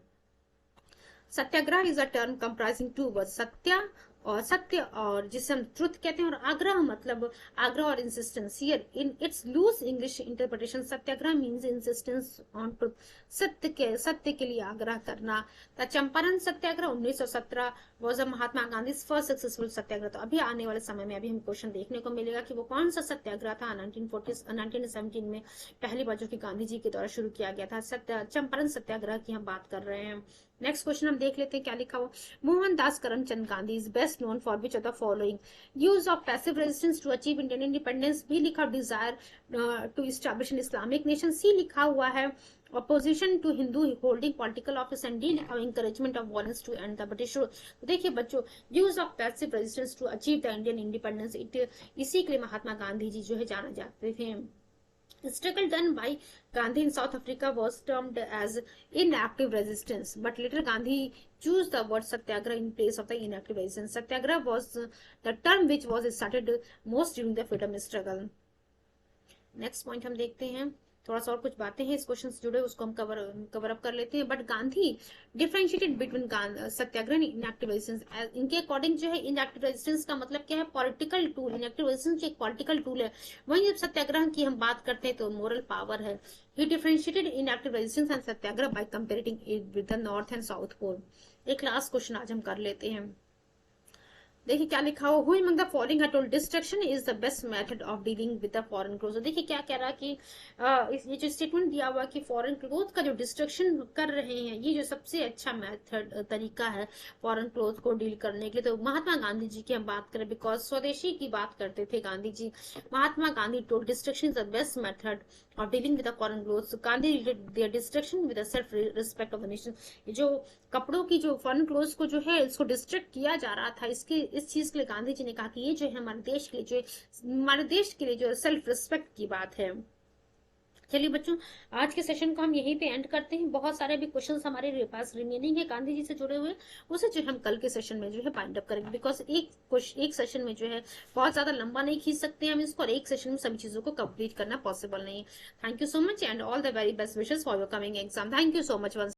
Satyagraha is a term comprising two word, सत्य और जिसे हम ट्रुथ कहते हैं, और आग्रह मतलब आग्रह और insistence. Here in its loose English interpretation, satyagraha means insistence on truth, सत्य के लिए आग्रह करना. The Champaran satyagraha 1917 was a Mahatma Gandhi first successful satyagraha. तो अभी आने वाले समय में अभी हम क्वेश्चन देखने को मिलेगा कि वो कौन सा सत्याग्रह था 1917 में पहली बार जो कि गांधी जी के द्वारा शुरू किया गया था. चंपारण सत्याग्रह की हम बात कर रहे हैं. नेक्स्ट क्वेश्चन हम देख लेते हैं क्या लिखा हुआ. Mohandas Karamchand Gandhi is best known for which of the following? Use of passive resistance to achieve Indian independence. B लिखा desire to establish an Islamic nation. C लिखा हुआ है opposition to Hindu holding political office. And D लिखा हुआ encouragement of violence to end the British rule. तो देखिए बच्चों, use of passive resistance to achieve the Indian independence, इसी के लिए महात्मा गांधी जी जो है जाना जाते थे. Struggle done by Gandhi in South Africa was termed as inactive resistance, but later Gandhi chose the word satyagraha in place of the inactive resistance. Satyagraha was the term which was started most during the freedom struggle. Next point हम देखते हैं. थोड़ा सा और कुछ बातें हैं इस क्वेश्चन से जुड़े, उसको हम कवर अप कर लेते हैं. But Gandhi differentiated between Satyagraha and inactive resistance. इनके अकॉर्डिंग जो है इनएक्टिव रेजिस्टेंस का मतलब क्या है? Political tool. इनएक्टिव रेजिस्टेंस एक पॉलिटिकल टूल है. वहीं जब सत्याग्रह की हम बात करते हैं तो मोरल पावर है. He differentiated inactive resistance and satyagraha by comparing it with the north and south pole. एक लास्ट क्वेश्चन आज हम कर लेते हैं. देखिए क्या लिखा हुआ. Who among the following had told destruction is the best method of dealing with the foreign growth. देखिए क्या कह रहा है कि ये जो स्टेटमेंट दिया हुआ कि फॉरेन ग्रोथ का जो डिस्ट्रक्शन कर रहे हैं, ये जो सबसे अच्छा मेथड तरीका है फॉरेन ग्रोथ को डील करने के लिए. तो महात्मा गांधी जी की हम बात करें, बिकॉज स्वदेशी की बात करते थे Gandhi ji. Mahatma Gandhi told destruction is the best method of dealing with the foreign growth. Gandhi did their destruction with the self respect of the nation. जो कपड़ों की जो फॉरेन क्लोथ को जो है इसको डिस्ट्रक्ट किया जा रहा था, इस चीज के लिए गांधी जी ने कहा कि ये जो है हमारे देश के लिए जो सेल्फ रिस्पेक्ट की बात है. चलिए बच्चों, आज के सेशन को हम यहीं पे एंड करते हैं. बहुत सारे भी क्वेश्चंस हमारे पास रिमेनिंग है गांधी जी से जुड़े हुए, उसे जो हम कल के सेशन में जो है बाइंड अप करेंगे. बिकॉज एक सेशन में जो है बहुत ज्यादा लंबा नहीं खींच सकते हम इसको, और एक सेशन में सभी चीजों को कंप्लीट करना पॉसिबल नहीं है. Thank you so much and all the very best wishes for your coming exam. Thank you so much.